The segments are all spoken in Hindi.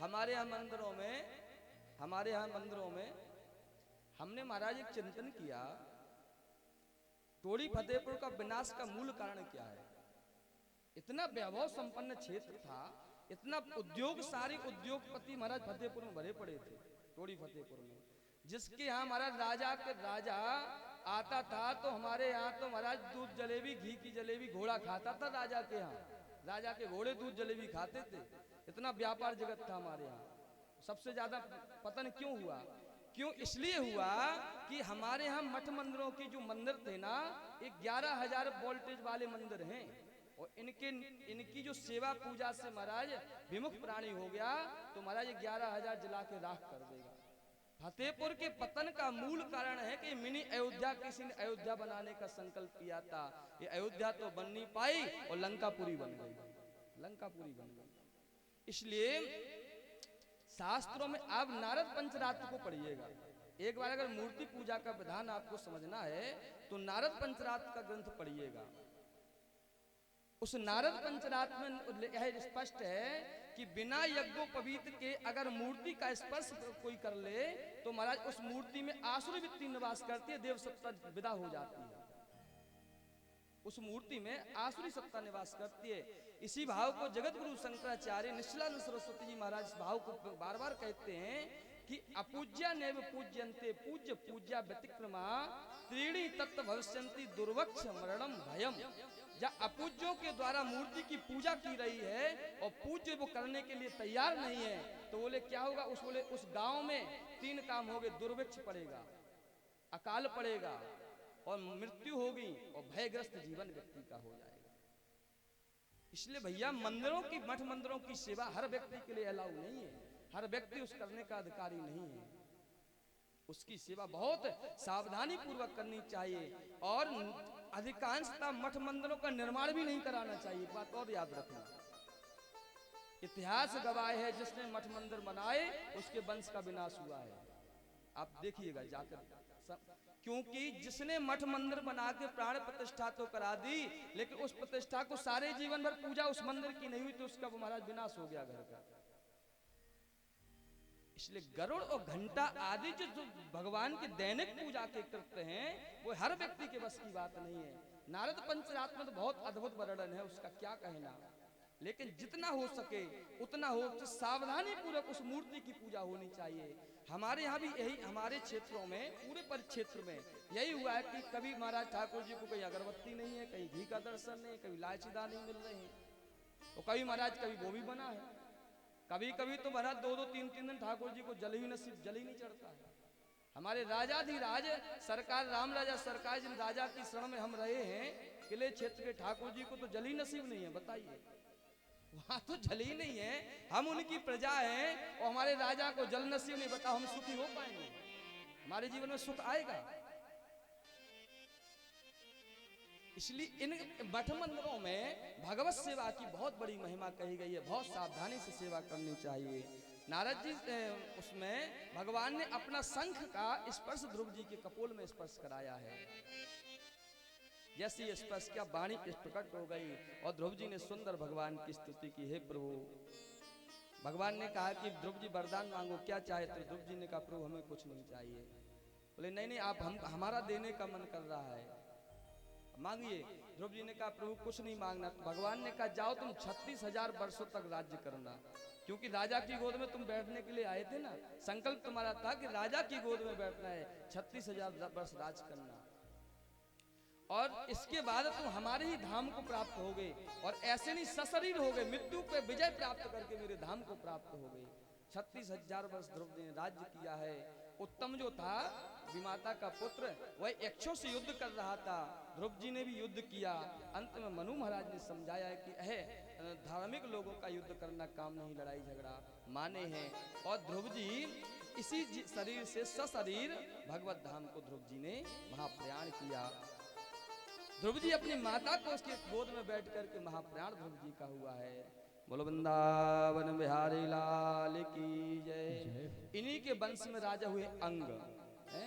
हमारे यहाँ मंदिरों में हमने महाराज एक चिंतन किया, टोड़ी फतेहपुर का विनाश का मूल कारण क्या है। इतना वैभव संपन्न क्षेत्र था, इतना उद्योगशाली उद्योगपति महाराज फतेहपुर में भरे पड़े थे, टोड़ी फतेहपुर में, जिसके यहाँ महाराज राजा आता था तो हमारे यहाँ तो महाराज दूध जलेबी, घी की जलेबी घोड़ा खाता था राजा के यहाँ, राजा के घोड़े दूध जलेबी खाते थे। इतना व्यापार जगत था हमारे यहाँ। सबसे ज्यादा पतन क्यों हुआ? क्यों? इसलिए हुआ कि हमारे यहाँ मठ मंदिरों की जो मंदिर थे ना, 11,000 वोल्टेज वाले मंदिर हैं, और इनकी जो सेवा पूजा से महाराज विमुख प्राणी हो गया तो महाराज 11,000 जला के राख कर देगा। फतेहपुर के पतन का मूल कारण है कि मिनी अयोध्या, किसी ने अयोध्या बनाने का संकल्प किया था, ये अयोध्या तो बन नहीं पाई और लंकापुरी बन गई, लंकापुरी बन गई। इसलिए शास्त्रों में आप नारद पंचरात्र को पढ़िएगा। एक बार अगर मूर्ति पूजा का विधान आपको समझना है तो नारद पंचरात्र का ग्रंथ पढ़िएगा। उस नारद पंचरात्र में यह स्पष्ट है कि बिना यज्ञोपवीत के अगर मूर्ति का स्पर्श कोई कर ले तो महाराज उस मूर्ति में आसुरी वृत्ति निवास करती है, देव सत्ता विदा हो जाती है। उस मूर्ति में आसुरी सत्ता निवास करती है। इसी भाव को जगत गुरु शंकराचार्य निश्चलानंद सरस्वती जी महाराज इस भाव को बार बार कहते हैं कि अपूज्या नैव पूज्यन्ते पूज्य पूज्या व्यतिक्रमा त्रीणि तत्व भविष्यन्ति दुर्वक्ष मरणम भयम। जब अपूज्यों के द्वारा मूर्ति की पूजा की रही है और पूज्य वो करने के लिए तैयार नहीं है तो बोले क्या होगा? उस गांव में 3 काम हो गए, दुर्भिक्ष पड़ेगा, अकाल पड़ेगा और मृत्यु होगी और भयग्रस्त जीवन व्यक्ति का हो जाएगा। इसलिए भैया मंदिरों की, मठ मंदिरों की सेवा हर व्यक्ति के लिए अलाउ नहीं है, हर व्यक्ति उस करने का अधिकारी नहीं है। उसकी सेवा बहुत सावधानी पूर्वक करनी चाहिए और अधिकांशतः मठ मंदिरों का निर्माण भी नहीं कराना चाहिए। बात और याद रखना, इतिहास गवाह है जिसने मठ मंदिर बनाए उसके वंश का विनाश हुआ है। आप देखिएगा जाकर, क्योंकि जिसने मठ मंदिर बना के प्राण प्रतिष्ठा तो करा दी लेकिन उस प्रतिष्ठा को सारे जीवन भर पूजा उस मंदिर की नहीं हुई तो उसका वो महाराज विनाश हो गया घर का। इसलिए गरुड़ और घंटा आदि जो भगवान की दैनिक पूजा के कृत्य हैं वो हर व्यक्ति के बस की बात नहीं है। नारद पंचरात्र में तो बहुत अद्भुत वर्णन है, उसका क्या कहना, लेकिन जितना हो सके उतना हो सावधानी पूर्वक उस मूर्ति की पूजा होनी चाहिए। हमारे यहाँ भी यही, हमारे क्षेत्रों में, पूरे परिक्षेत्र में यही हुआ है कि कभी महाराज ठाकुर जी को कहीं अगरबत्ती नहीं है, कहीं घी का दर्शन नहीं, कभी इलायचीदार नहीं मिल रहे हैं, तो कभी महाराज कभी वो भी बना है, कभी कभी तो महाराज 2-2, 3-3 दिन ठाकुर जी को जल ही नहीं चढ़ता है। हमारे राजाधिराज सरकार, राम राजा सरकार, जिन राजा की शरण में हम रहे हैं, किले क्षेत्र के ठाकुर जी को तो जल ही नसीब नहीं है। बताइए, वहां तो जल ही नहीं है, हम उनकी प्रजा हैं और हमारे राजा को जल नसीब नहीं, बताओ हम सुखी हो पाएंगे? हमारे जीवन में सुख आएगा? इसलिए इन मठ मंदिरों में भगवत सेवा की बहुत बड़ी महिमा कही गई है, बहुत सावधानी से सेवा करनी चाहिए। नारद जी उसमें भगवान ने अपना शंख का स्पर्श ध्रुव जी के कपोल में स्पर्श कराया है। जैसे स्पर्श किया वाणी प्रकट हो गई और ध्रुव जी ने सुंदर भगवान की स्तुति की, हे प्रभु। भगवान ने कहा कि ध्रुव जी वरदान मांगो, क्या चाहे? तो ध्रुव जी ने कहा प्रभु हमें कुछ नहीं चाहिए। बोले नहीं, आप हमारा देने का मन कर रहा है, मांगिए। ध्रुव जी ने कहा प्रभु कुछ नहीं मांगना। तो भगवान ने कहा जाओ तुम 36,000 वर्षों तक राज्य करना, क्योंकि राजा की गोद में तुम बैठने के लिए आए थे ना, संकल्प तुम्हारा था कि राजा की गोद में बैठना है, 36,000 वर्ष राज करना, और इसके बाद तुम हमारे ही धाम को प्राप्त हो गए, और ऐसे नहीं सशरीर हो गए, मृत्यु पे विजय प्राप्त करके मेरे धाम को प्राप्त हो गए। 36,000 वर्ष ध्रुव ने राज्य किया है। उत्तम जो था विमाता का पुत्र, वह यक्षों से युद्ध कर रहा था, ध्रुव जी ने भी युद्ध किया। अंत में मनु महाराज ने समझाया है कि धार्मिक लोगों का युद्ध करना काम नहीं, लड़ाई झगड़ा माने हैं। और ध्रुव जी इसी शरीर से सशरीर भगवत धाम को ध्रुव जी ने महाप्रयाण किया। ध्रुव जी अपनी माता को उसके गोद में बैठ करके महाप्रयाण ध्रुव जी का हुआ है। बोलो वृंदावन बिहारी लाल की जय। इन्हीं के वंश में राजा हुए अंग है?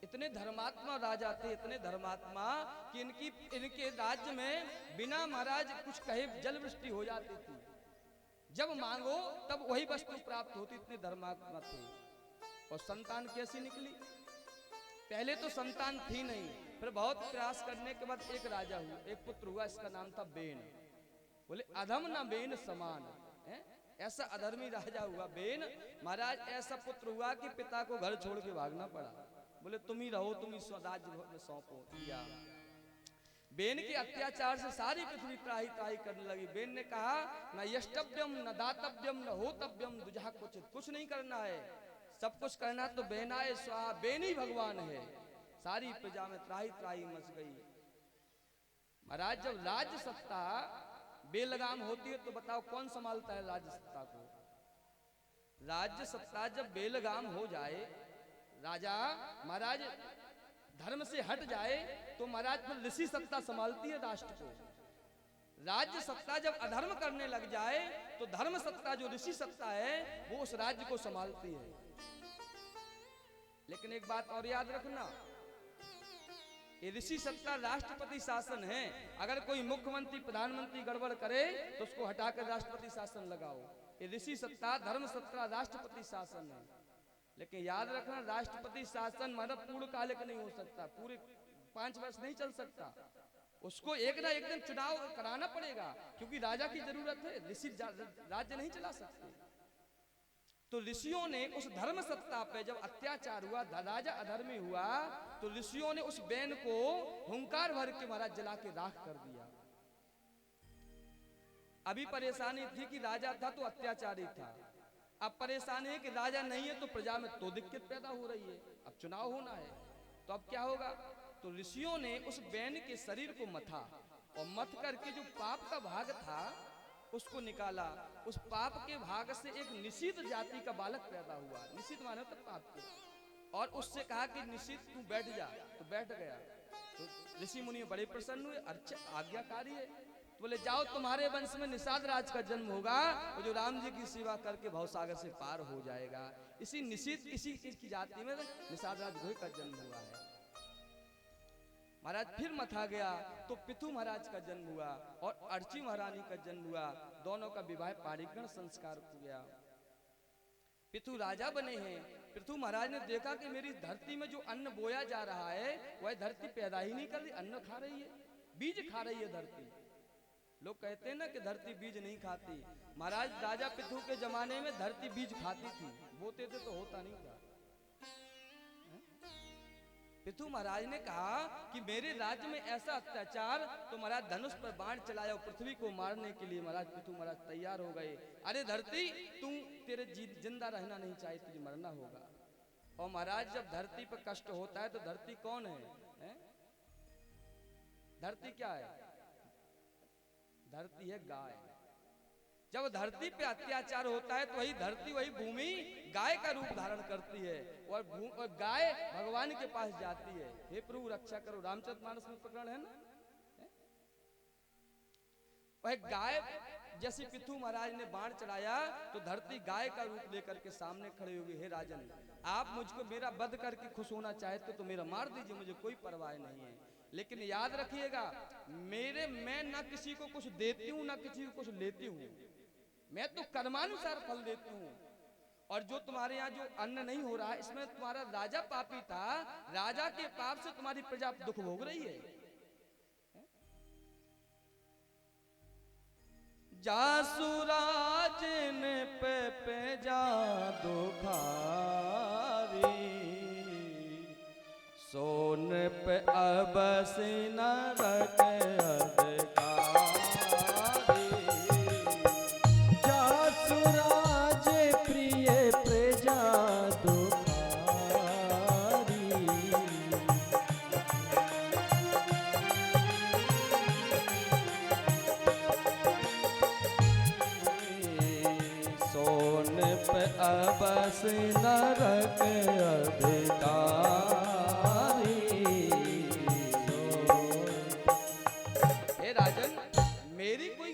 इतने धर्मात्मा राजा थे, इतने धर्मात्मा कि इनके राज्य में बिना महाराज कुछ कहे जल वृष्टि हो जाती थी। जब मांगो तब वही वस्तु प्राप्त होती, इतने धर्मात्मा थे। और संतान कैसी निकली? पहले तो संतान थी नहीं, फिर बहुत प्रयास करने के बाद एक राजा हुआ, एक पुत्र हुआ, इसका नाम था बेन। बोले अधम न बेन समान है? ऐसा अधर्मी राजा हुआ बेन महाराज। ऐसा पुत्र हुआ कि पिता को घर छोड़ के भागना पड़ा। बोले तुम ही रहो, तुम ही राज्य में सौंपो दिया। बेन के अत्याचार से सारी पृथ्वी त्राही त्राही करने लगी। बेन ने कहा न यष्टव्यम न दातव्यम न होतव्यम दुजहा कुछ नहीं करना है, सब कुछ करना तो बेनाए स्वाहा, बेन ही भगवान है। सारी प्रजा में त्राही त्राही मच गई। महाराज जब राज्य सत्ता बेलगाम होती है तो बताओ कौन संभालता है राज्य सत्ता को? राज्य सत्ता जब बेलगाम हो जाए, राजा महाराज धर्म से हट जाए तो महाराज फिर ऋषि सत्ता संभालती है राष्ट्र को। राज्य सत्ता जब अधर्म करने लग जाए तो धर्म सत्ता जो ऋषि सत्ता है वो उस राज्य को संभालती है। लेकिन एक बात और याद रखना, ये ऋषि सत्ता राष्ट्रपति शासन है। अगर कोई मुख्यमंत्री प्रधानमंत्री गड़बड़ करे तो उसको हटाकर राष्ट्रपति शासन लगाओ। ये ऋषि सत्ता धर्म सत्ता राष्ट्रपति शासन है। लेकिन याद रखना राष्ट्रपति शासन मतलब पूर्णकालिक नहीं हो सकता, पूरे 5 वर्ष नहीं चल सकता। उसको एक ना एक दिन चुनाव कराना पड़ेगा, क्योंकि राजा की जरूरत है, ऋषि राज्य नहीं चला सकते। तो ऋषियों ने उस धर्म सत्ता पे जब अत्याचार हुआ, राजा अधर्मी हुआ, तो ऋषियों ने उस बैन को हुंकार भर के महाराज जला के राख कर दिया। अभी परेशानी थी कि राजा था तो अत्याचारी था, अब परेशानी है कि राजा नहीं है तो प्रजा में तो दिक्कत पैदा हो रही है। अब चुनाव होना है तो अब क्या होगा? तो ऋषियों ने उस बैन के शरीर को मथा और मथ करके जो पाप का भाग था उसको निकाला। उस पाप के भाग से एक निषिद्ध जाति का बालक पैदा हुआ। निषिद्ध माने तो पाप के। और उससे कहा कि निषिद्ध तू बैठ जा, तो बैठ गया। तो ऋषि मुनि बड़े प्रसन्न हुए, अच्छा आज्ञाकारी है। तो बोले जाओ तुम्हारे वंश में निषाद राज का जन्म होगा, वो जो राम जी की सेवा करके भवसागर से पार हो जाएगा। इसी निषिद्ध इसी की जाति में निषाद राज का जन्म हुआ है। महाराज फिर मथा गया तो पिथु महाराज का जन्म हुआ और अर्ची महारानी का जन्म हुआ। दोनों का विवाह पाणिग्रहण संस्कार हो गया। पिथु राजा बने हैं। पिथु महाराज ने देखा कि मेरी धरती में जो अन्न बोया जा रहा है वह धरती पैदा ही नहीं कर रही, अन्न खा रही है, बीज खा रही है धरती। लोग कहते हैं ना कि धरती बीज नहीं खाती। महाराज राजा पिथु के जमाने में धरती बीज खाती थी, बोते थे तो होता नहीं था। पिथु महाराज ने कहा कि मेरे राज्य में ऐसा अत्याचार, तो महाराज धनुष पर बाण चलाया पृथ्वी को मारने के लिए। महाराज पिथु महाराज तैयार हो गए। अरे धरती तू तेरे जिंदा रहना नहीं चाहिए, तुझे मरना होगा। और महाराज जब धरती पर कष्ट होता है तो धरती कौन है? धरती क्या है? धरती है गाय। जब धरती पे अत्याचार होता है तो वही धरती वही भूमि गाय का रूप धारण करती है और गाय भगवान के पास जाती है, हे प्रभु रक्षा करो। रामचरितमानस में प्रकरण है ना। वह गाय जैसे पिथु महाराज ने बाण चढ़ाया तो धरती गाय का रूप लेकर के सामने खड़े हो गए। हे राजन, आप मुझको मेरा वध करके खुश होना चाहते तो मेरा मार दीजिए, मुझे कोई परवाह नहीं है। लेकिन याद रखिएगा मैं ना किसी को कुछ देती हूँ ना किसी को कुछ लेती हूँ, मैं तो कर्मानुसार फल देती हूँ। और जो तुम्हारे यहाँ जो अन्न नहीं हो रहा है इसमें तुम्हारा राजा पापी था, राजा के पाप से तुम्हारी प्रजा दुख भोग रही है। जासुराज ने पे जा दुखारी, सोन पे अब से न रखे अधिकारी। जासुराज प्रिय प्रजा दुखारी, सोन पे अब से न रखे अधिकारी।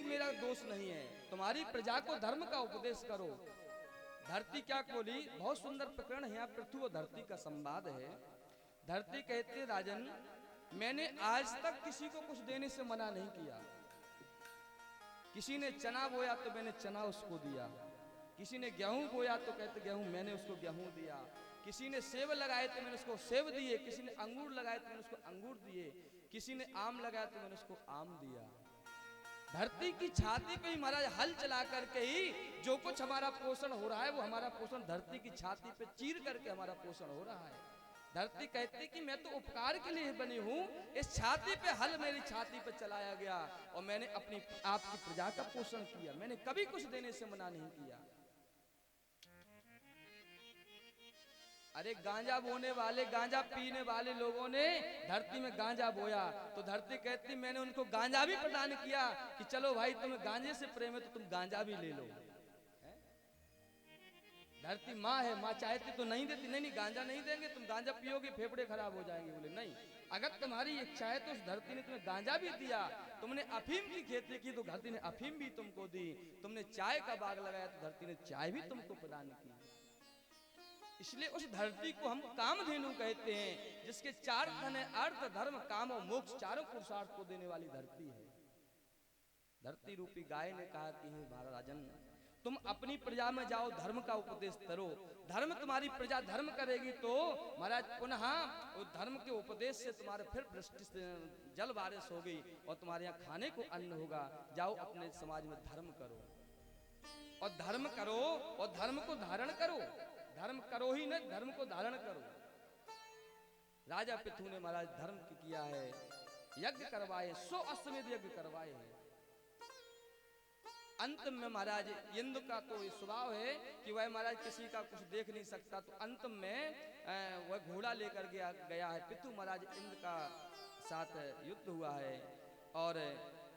मेरा दोष नहीं है, तुम्हारी प्रजा को धर्म का उपदेश करो। धरती क्या बोली? बहुत सुंदर प्रकरण है यहाँ पृथ्वी और धरती का संवाद है। धरती कहते राजन, मैंने आज तक किसी को कुछ देने से मना नहीं किया, किसी ने चना बोया तो मैंने चना उसको दिया, किसी ने गेहूं बोया तो कहते गेहूं मैंने उसको गेहूं दिया, किसी ने सेब लगाए तो मैंने उसको सेब दिए, किसी ने अंगूर लगाए तो मैंने उसको अंगूर दिए, किसी ने आम लगाया तो मैंने उसको आम दिया। धरती की छाती पे ही महाराज हल चला करके ही जो कुछ हमारा पोषण हो रहा है वो हमारा पोषण धरती की छाती पे चीर करके हमारा पोषण हो रहा है। धरती कहती कि मैं तो उपकार के लिए बनी हूं, इस छाती पे हल मेरी छाती पे चलाया गया और मैंने अपनी आपकी प्रजा का पोषण किया, मैंने कभी कुछ देने से मना नहीं किया। अरे गांजा बोने वाले, गांजा पीने वाले लोगों ने धरती में गांजा बोया तो धरती कहती मैंने उनको गांजा भी प्रदान किया कि चलो भाई तुम्हें गांजे से प्रेम है तो तुम गांजा भी ले लो। धरती माँ है, माँ चाहती तो नहीं देती, नहीं गांजा नहीं देंगे, तुम गांजा पियोगे फेफड़े खराब हो जाएंगे। बोले नहीं, अगर तुम्हारी इच्छा है तो उस धरती ने तुम्हें गांजा भी दिया, तुमने अफीम की खेती की तो धरती ने अफीम भी तुमको दी, तुमने चाय का बाग लगाया तो धरती ने चाय भी तुमको प्रदान की। इसलिए उस धरती को हम कामधेनु कहते हैं, जिसके चार धन है, अर्थ धर्म काम और मोक्ष, चारों पुरुषार्थ को देने वाली धरती है। धरती रूपी गाय ने कहा कि हे महाराजन तुम अपनी प्रजा में जाओ, धर्म का उपदेश करो, धर्म तुम्हारी प्रजा धर्म करेगी तो महाराज पुनः उस धर्म के उपदेश से तुम्हारे फिर वृष्टि से जल बारिश होगी और तुम्हारे यहाँ खाने को अन्न होगा। जाओ अपने समाज में धर्म करो और धर्म करो और धर्म को धारण करो, धर्म करो ही न धर्म को धारण करो। राजा पृथु ने महाराज धर्म की किया है, यज्ञ करवाए, 100 अश्वमेध यज्ञ करवाए हैं। अंत में महाराज इंद्र का तो ये स्वभाव है कि वह महाराज किसी का कुछ देख नहीं सकता, तो अंत में वह घोड़ा लेकर गया है। पृथु महाराज इंद्र का साथ युद्ध हुआ है और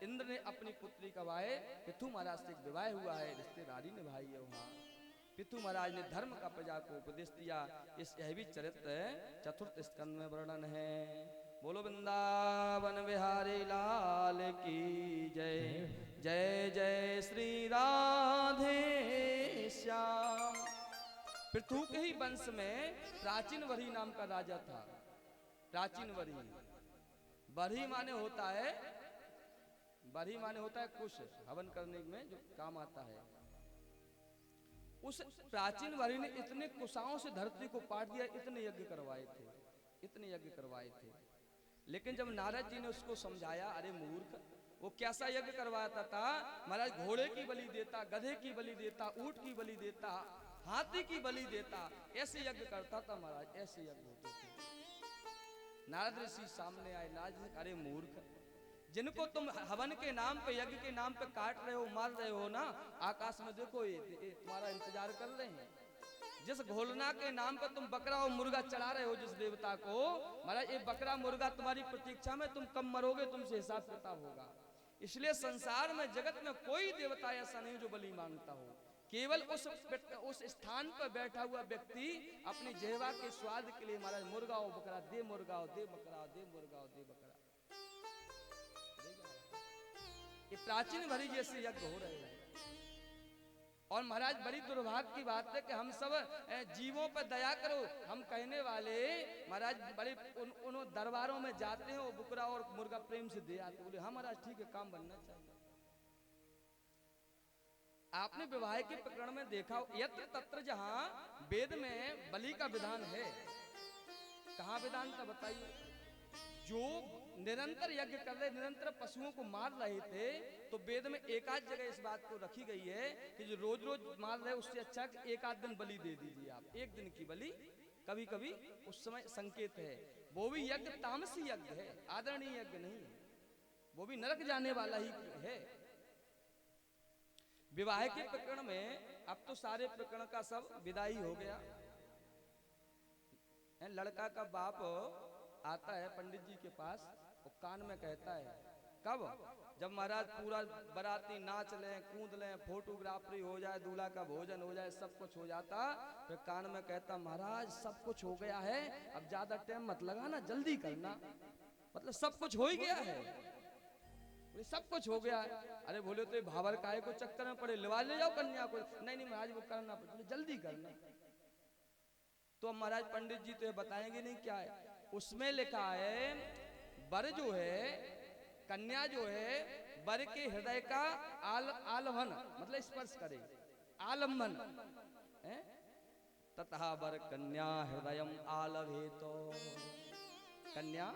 इंद्र ने अपनी पुत्री का वाहे पृथु महाराज से एक विवाह हुआ है, रिश्तेदारी निभाई है वहाँ। पृथु महाराज ने धर्म का प्रजा को उपदेश दिया। इस यह भी चरित्र चतुर्थ स्कंद में वर्णन है। बोलो वृंदावन बिहारी लाल की जय, जय जय श्री राधे श्याम। पृथु के ही वंश में प्राचीन वरी नाम का राजा था। प्राचीन वरी, बरही माने होता है, बरही माने होता है कुश, हवन करने में जो काम आता है। उस प्राचीन वरी ने इतने कुशाओं से धरती को पाट दिया, इतने यज्ञ करवाए थे, इतने यज्ञ करवाए थे। लेकिन जब नारद जी ने उसको समझाया, अरे मूर्ख, वो कैसा यज्ञ करवाता था महाराज, घोड़े की बलि देता, गधे की बलि देता, ऊंट की बलि देता, हाथी की बलि देता, ऐसे यज्ञ करता था महाराज, ऐसे यज्ञ होते थे। नारद ऋषि सामने आए, नारद जी, अरे मूर्ख, जिनको तुम हवन के नाम पे, यज्ञ के नाम पे काट रहे हो, मार रहे हो ना, आकाश में देखो ये तुम्हारा इंतजार कर रहे हैं। जिस घोलना के नाम पर तुम बकरा और मुर्गा चढ़ा रहे हो जिस देवता को, महाराज ये बकरा मुर्गा तुम्हारी प्रतीक्षा में, तुम कब मरोगे तुमसे हिसाब किताब होगा। इसलिए संसार में जगत में कोई देवता ऐसा नहीं जो बलि मांगता हो। केवल उस स्थान पर बैठा हुआ व्यक्ति अपनी जेहवा के स्वाद के लिए महाराज मुर्गा और बकरा दे, मुर्गा और दे बकरा, दे मुर्गा और दे बकरा। ये प्राचीन भरी जैसे यज्ञ हो रहे हैं। और महाराज बड़ी दुर्भाग्य की बात है कि हम सब जीवों पर दया करो, हम कहने वाले महाराज बड़े उन दरबारों में जाते हैं और बुकरा और मुर्गा प्रेम से दे आते, बोले हाँ महाराज ठीक है, काम बनना चाहिए। आपने विवाह के प्रकरण में देखा, यत्र तत्र जहां वेद में बलि का विधान है, कहां विधान था बताइए? जो निरंतर यज्ञ कर रहे, निरंतर पशुओं को मार रहे थे, तो वेद में एक आध जगह इस बात को रखी गई है कि जो रोज रोज मार रहे उससे अच्छा एक आध दिन बलि दे दीजिए आप, एक दिन की बलि कभी कभी उस समय संकेत है। वो भी यज्ञ तामसी यज्ञ है, आदरणीय यज्ञ नहीं है, वो भी नरक जाने वाला ही है। विवाह के प्रकरण में अब तो सारे प्रकरण का सब विदाई हो गया। लड़का का बाप आता है पंडित जी के पास और कान में कहता है, कब? जब महाराज पूरा बराती नाच लें, कूद लें, फोटोग्राफी हो जाए, दूल्हा का भोजन हो जाए, सब कुछ हो जाता, फिर कान में कहता, महाराज सब कुछ हो गया है, अब ज्यादा टाइम मत लगाना, जल्दी करना। मतलब सब कुछ हो ही गया है, सब कुछ हो गया है। अरे बोले तो भावर काहे को चक्कर में पड़े, लिवा ले जाओ कन्या को। नहीं नहीं महाराज वो करना पड़ेगा, जल्दी करना। तो महाराज पंडित जी तो ये बताएंगे नहीं क्या है उसमें लिखा है, वर जो है, कन्या जो है, वर के हृदय का आलभन मतलब स्पर्श करे, आलम्बन है। तथा वर कन्या हृदयम आलभे, तो कन्या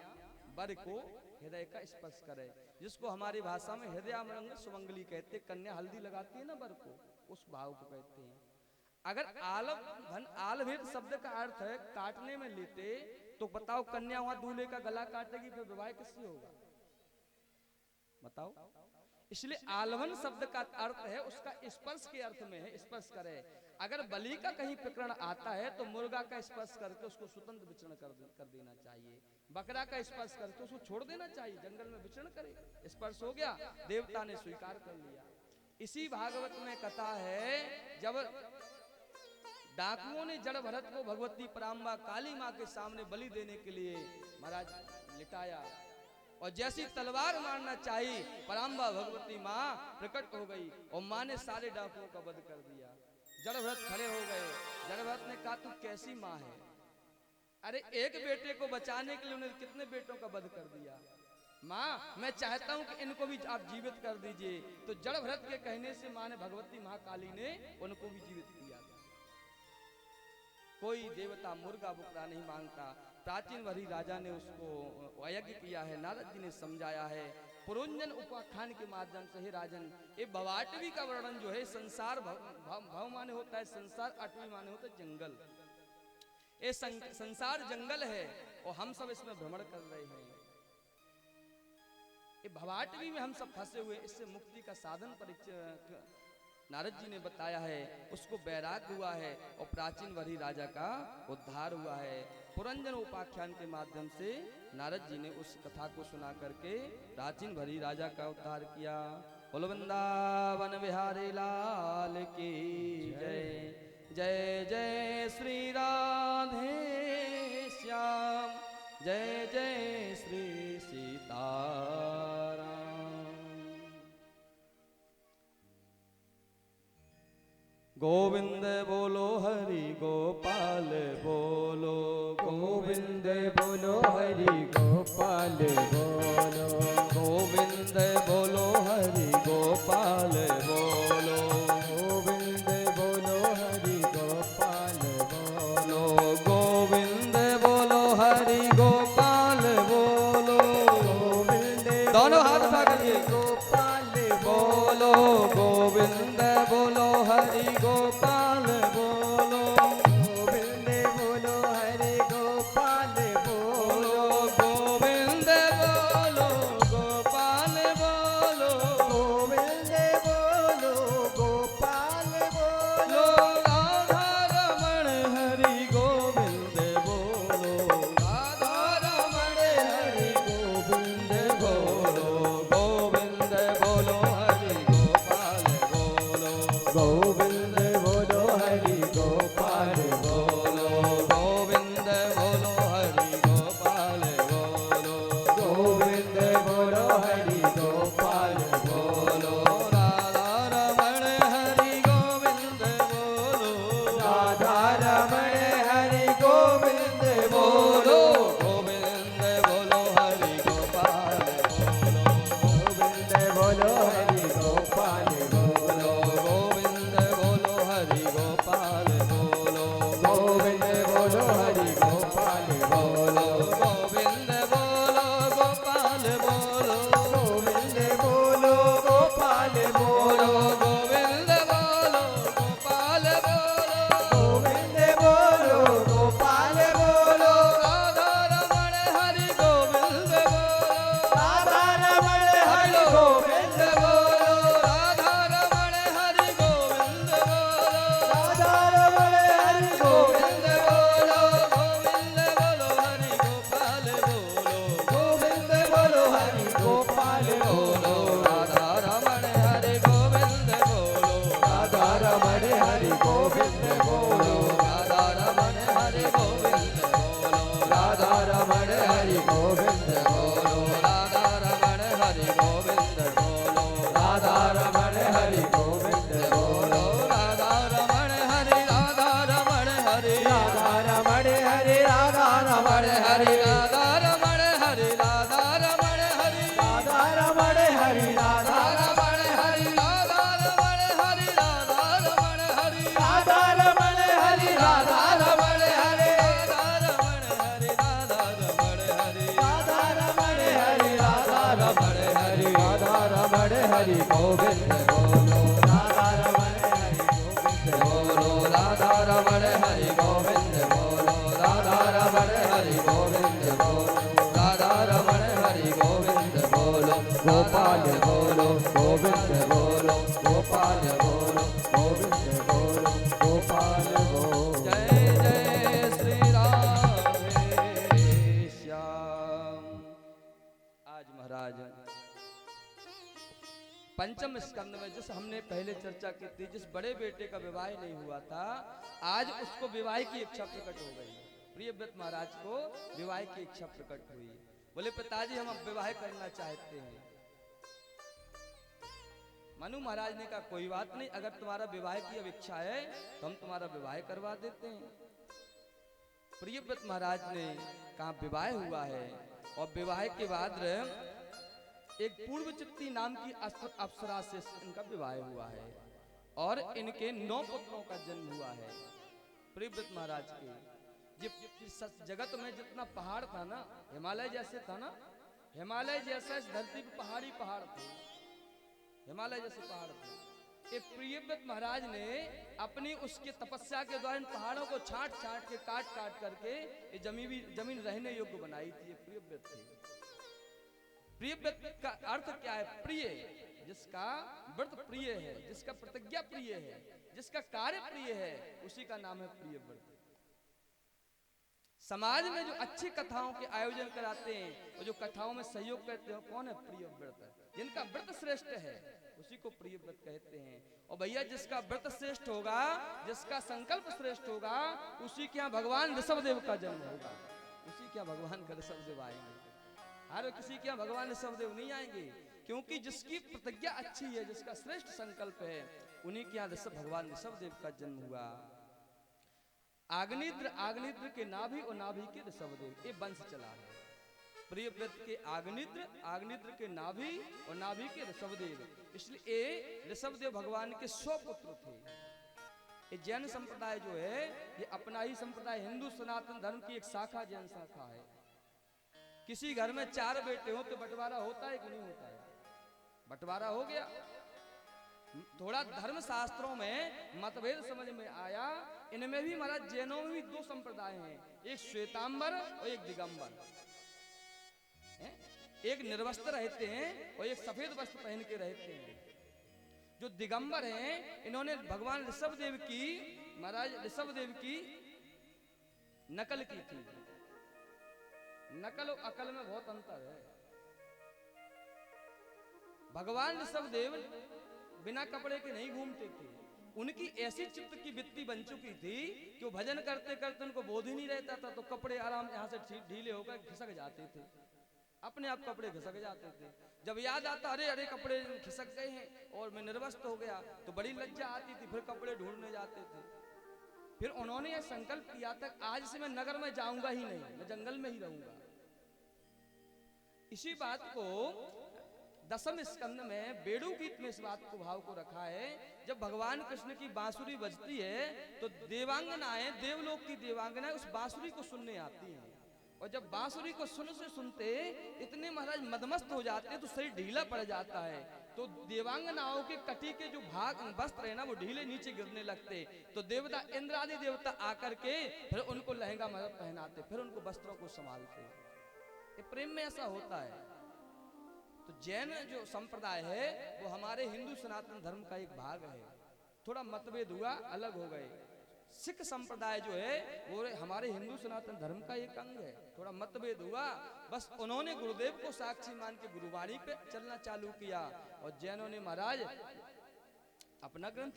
वर को हृदय का स्पर्श करे, जिसको हमारी भाषा में हृदयामृंग सुमंगली कहते। कन्या हल्दी लगाती है ना वर को, उस भाव को कहते हैं। अगर आलभन आलभेद शब्द का अर्थ है काटने में लेते, तो बताओ कन्या वहां दूल्हे का गला काटेगी, फिर विवाह किससे होगा बताओ। इसलिए आलवन शब्द का अर्थ है उसका स्पर्श के अर्थ में है, स्पर्श करे। अगर बलि का कहीं प्रकरण आता है तो मुर्गा का स्पर्श करके उसको स्वतंत्र विचरण कर देना चाहिए, बकरा का स्पर्श करके उसको छोड़ देना चाहिए, जंगल में विचरण करे। स्पर्श हो गया, देवता ने स्वीकार कर लिया। इसी भागवत में कथा है, जब डाकुओं ने जड़ भरत को भगवती पराम्बा काली माँ के सामने बलि देने के लिए महाराज लिटाया, और जैसी तलवार मारना चाहिए पराम्बा भगवती माँ प्रकट हो गई और माँ ने सारे डाकुओं का वध कर दिया। जड़ भरत खड़े हो गए। जड़ भरत ने कहा तू कैसी माँ है, अरे एक बेटे को बचाने के लिए उन्होंने कितने बेटों का वध कर दिया। माँ मैं चाहता हूं कि इनको भी आप जीवित कर दीजिए। तो जड़ भरत के कहने से माँ ने भगवती महाकाली ने उनको भी जीवित किया। कोई देवता मुर्गा बुकरा नहीं मांगता। प्राचीन वरी राजा ने उसको यज्ञ किया है, नारद जी ने समझाया है पुरंजन उपाख्यान के माध्यम से। हे राजन, ये भवाटवी का वर्णन जो है, संसार भव माने होता है संसार, अटवी माने होता है जंगल। ये संसार जंगल है और हम सब इसमें भ्रमण कर रहे हैं। ये भवाटवी में हम सब फंसे हुए, इससे मुक्ति का साधन परिचय नारद जी ने बताया है। उसको वैराग्य हुआ है और प्राचीन वरी राजा का उद्धार हुआ है। पुरंजन उपाख्यान के माध्यम से नारद जी ने उस कथा को सुना करके प्राचीन वरी राजा का उद्धार किया। बोलो वृंदावन बिहारी लाल की जय। जय जय श्री राधे श्याम, जय जय श्री सीताराम। गोविंद बोलो हरि गोपाल बोलो, गोविंद बोलो हरि गोपाल बोलो, गोविंद बोलो हरि गोपाल बोलो, गोविंद बोलो हरि गोपाल बोलो, गोविंद बोलो हरि गोपाल बोलो। गोविंद दोनों हाथ उठा करिए। गोपाल बोलो गोविंद बोलो हरि गोपाल बोलो, गोविंद बोलो हरि गोपाल बोलो, गोविंद बोलो गोपाल बोलो, गोविंद बोलो गोपाल बोलो, राधा रमण हरि गोविंद बोलो, राधा रमण हरि गोविंद बोलो, गोविंद बोलो हरि गोपाल बोलो, गोविंद बोलो हरि गोपाल बोलो, गोविंद बोलो हरि गोपाल बोलो, गोविंद बोलो हरि गोपाल बोलो, राधा रमण हरि गोविंद बोलो, राधा रमण हरि गोविंद बोलो, बोलो, गोविंद बोलो हरि गोपाल बोलो, गोविंद बोलो हरि गोपाल बोलो, गोविंद गोविंद बोलो राधा रमण हरि गोविंद बोलो राधा रमण हरि गोविंद बोलो राधा रमण हरि गोविंद बोलो राधा रमण हरि गोविंद बोलो गोपाल बोलो गोविंद बोलो गोपाल बोलो गोविंद बोलो गोपाल बोलो। जय जय श्री राधे श्याम। आज महाराज पंचम स्कंद में जिस हमने पहले चर्चा की थी, जिस बड़े बेटे का विवाह नहीं हुआ था, आज उसको विवाह की इच्छा प्रकट हो गई। प्रियव्रत महाराज को विवाह की इच्छा प्रकट हुई। बोले पिताजी हम अब विवाह करना चाहते हैं। मनु महाराज ने कहा कोई बात नहीं, अगर तुम्हारा विवाह की अब इच्छा है तो हम तुम्हारा विवाह करवा देते हैं। प्रियव्रत महाराज ने कहा विवाह हुआ है, और विवाह के बाद एक पूर्वचित्ती नाम की अप्सरा से इनका विवाह हुआ है, और इनके 9 पुत्रों का जन्म हुआ है। प्रियव्रत महाराज के जगत में जितना पहाड़ था ना, हिमालय जैसे था ना, हिमालय जैसा इस धरती पे पहाड़ी पहाड़ थे, हिमालय जैसे पहाड़ थे। एक प्रियव्रत महाराज ने अपनी उसके तपस्या के द्वारा इन पहाड़ों को छांट छांट के काट काट करके ये जमीन रहने योग्य बनाई थी। ये प्रियव्रत थे। प्रियव्रत का अर्थ क्या है? प्रिय, जिसका व्रत प्रिय है, जिसका प्रतिज्ञा प्रिय है, जिसका कार्य प्रिय है, उसी का नाम है प्रियव्रत। समाज में जो अच्छी कथाओं के आयोजन कराते हैं और जो कथाओं में सहयोग करते हैं, कौन है? प्रियव्रत। जिनका व्रत श्रेष्ठ है उसी को प्रियव्रत कहते हैं। और भैया जिसका व्रत श्रेष्ठ होगा, जिसका संकल्प श्रेष्ठ होगा, उसी के यहाँ भगवान ऋषभदेव का जन्म होगा। उसी के यहाँ भगवान का ऋषभदेव आएंगे। हर किसी के यहाँ भगवान ऋषभदेव नहीं आएंगे, क्योंकि जिसकी प्रतिज्ञा अच्छी है, जिसका श्रेष्ठ संकल्प है, उन्हीं के यहाँ भगवान ऋषभदेव का जन्म हुआ। आग्निद्र, आग्निद्र के नाभि और नाभि के ऋषभदेव, ये वंश चला है। प्रियव्रत के आग्निद्र, आग्निद्र के नाभि और नाभि के ऋषभदेव, इसलिए ऋषभदेव भगवान के 100 पुत्र थे। ये जैन संप्रदाय जो है, ये अपना ही संप्रदाय, हिंदू सनातन धर्म की एक शाखा जैन शाखा है। किसी घर में 4 बेटे हो तो बंटवारा होता है कि नहीं होता है? बंटवारा हो गया। थोड़ा धर्म शास्त्रों में मतभेद समझ में आया। इनमें भी महाराज जैनों में भी 2 संप्रदाय हैं, एक श्वेतांबर और एक दिगंबर। एक निर्वस्त्र रहते हैं और एक सफेद वस्त्र पहन के रहते हैं। जो दिगंबर हैं, इन्होंने भगवान ऋषभदेव की, महाराज ऋषभदेव की नकल की थी। नकल और अकल में बहुत अंतर है। भगवान ऋषभदेव बिना कपड़े के नहीं घूमते थे। उनकी ऐसी चित्त की वृत्ति बन चुकी थी कि वो भजन करते करते उनको बोध ही नहीं रहता था, तो कपड़े आराम यहाँ से ढीले होकर खिसक जाते थे, अपने आप कपड़े खिसक जाते थे। जब याद आता अरे अरे कपड़े खिसक गए हैं और मैं निर्वस्त्र हो गया, तो बड़ी लज्जा आती थी, फिर कपड़े ढूंढने जाते थे। फिर उन्होंने यह संकल्प किया था आज से मैं नगर में जाऊंगा ही नहीं, मैं जंगल में ही रहूंगा। इसी बात को 10वें स्कंद में बेड़ू गीत में इस बात को भाव को रखा है। जब भगवान कृष्ण की बांसुरी बजती है तो देवांगनाएं, देवलोक की देवांगनाएं उस बांसुरी को सुनने आती हैं, और जब बांसुरी को सुनते इतने महाराज मदमस्त हो जाते हैं तो शरीर ढीला पड़ जाता है। तो देवांगनाओं के कटी के जो भाग वस्त्र है ना, वो ढीले नीचे गिरने लगते। तो देवता इंद्र आदि देवता आकर के फिर उनको लहंगा पहनाते, फिर उनको वस्त्रों को संभालते। ये प्रेम में ऐसा होता है। तो जैन जो संप्रदाय है वो हमारे हिंदू सनातन धर्म का एक भाग है। थोड़ा मतभेद हुआ, अलग हो गए। सिख संप्रदाय जो है वो हमारे हिंदू सनातन धर्म का एक अंग है। थोड़ा मतभेद हुआ, बस उन्होंने गुरुदेव को साक्षी मान के गुरुवाणी पे चलना चालू किया, और जैनों ने महाराज अपना ग्रंथ।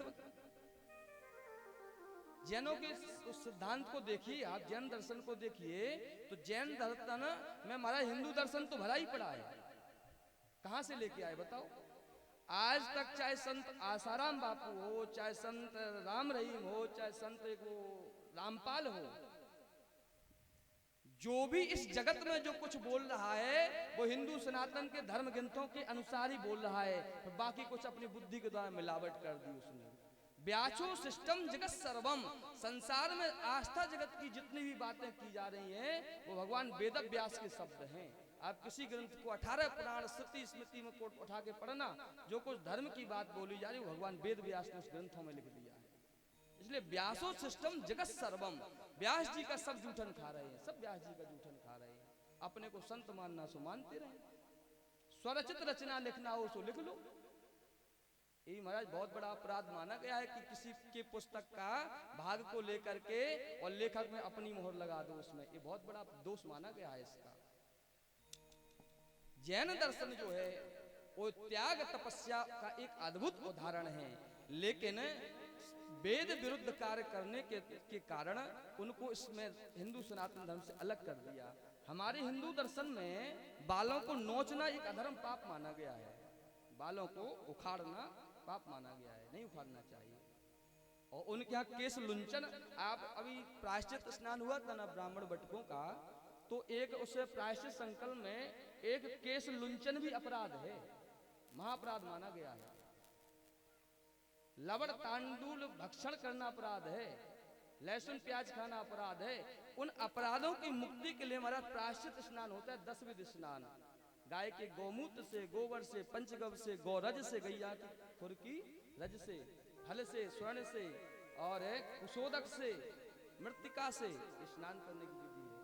जैनों के उस सिद्धांत को देखिए, आप जैन दर्शन को देखिए, तो जैन दर्शन में हमारा हिंदू दर्शन तो भरा ही पड़ा है। कहां से लेके आए बताओ? आज तक चाहे संत आसाराम बापू हो, चाहे संत राम रहीम हो, चाहे संत वो रामपाल हो, जो भी इस जगत में जो कुछ बोल रहा है वो हिंदू सनातन के धर्म ग्रंथों के अनुसार ही बोल रहा है। तो बाकी कुछ अपनी बुद्धि के द्वारा मिलावट कर दी उसने। व्याचो सिस्टम जगत सर्वम, संसार में आस्था जगत की जितनी भी बातें की जा रही हैं वो भगवान वेद व्यास के शब्द हैं। आप किसी ग्रंथ को 18 पुराण श्रुति स्मृति में कोट उठा के पढ़ना, जो कुछ धर्म की बात बोली जा रही है भगवान वेद व्यास ने उस ग्रंथों में लिख दिया है। इसलिए व्यासो सिस्टम जगत सर्वम, व्यास जी का सब जूठन खा रहे हैं, सब व्यास जी का जूठन खा रहे हैं। अपने को संत मानना सो मानते रहे, स्वरचित रचना लिखना हो सो लिख लो। ये महाराज बहुत बड़ा अपराध माना गया है कि किसी के पुस्तक का भाग को लेकर के और लेखक में अपनी मोहर लगा दो उसमें, ये बहुत बड़ा दोष माना गया है इसका। जैन दर्शन जो है वो त्याग तपस्या का एक अद्भुत उदाहरण है, लेकिन वेद विरुद्ध कार्य करने के कारण उनको इसमें हिंदू सनातन धर्म से अलग कर दिया। हमारे हिंदू दर्शन में बालों को नोचना एक अधर्म पाप माना गया है, बालों को उखाड़ना पाप माना गया है, नहीं उखाड़ना चाहिए। और उनके यहाँ केस लुंचन, आप अभी प्रायश्चित स्नान हुआ था ना ब्राह्मण बटकों का, तो एक उसे प्रायश्चित संकल्प में एक केस लुंचन भी अपराध है, महाअपराध माना गया है। लवण तांडूल भक्षण करना अपराध है, लहसुन प्याज खाना अपराध है। उन अपराधों की मुक्ति के लिए हमारा प्रायश्चित स्नान होता है, 10 विध स्नान। गाय के गौमूत्र से, गोबर से, पंचगव्य से, गौरज से, गैया की खुर की रज से, हल से, स्वर्ण से और कुशोदक से, मृतिका से स्नान करने की विधि है।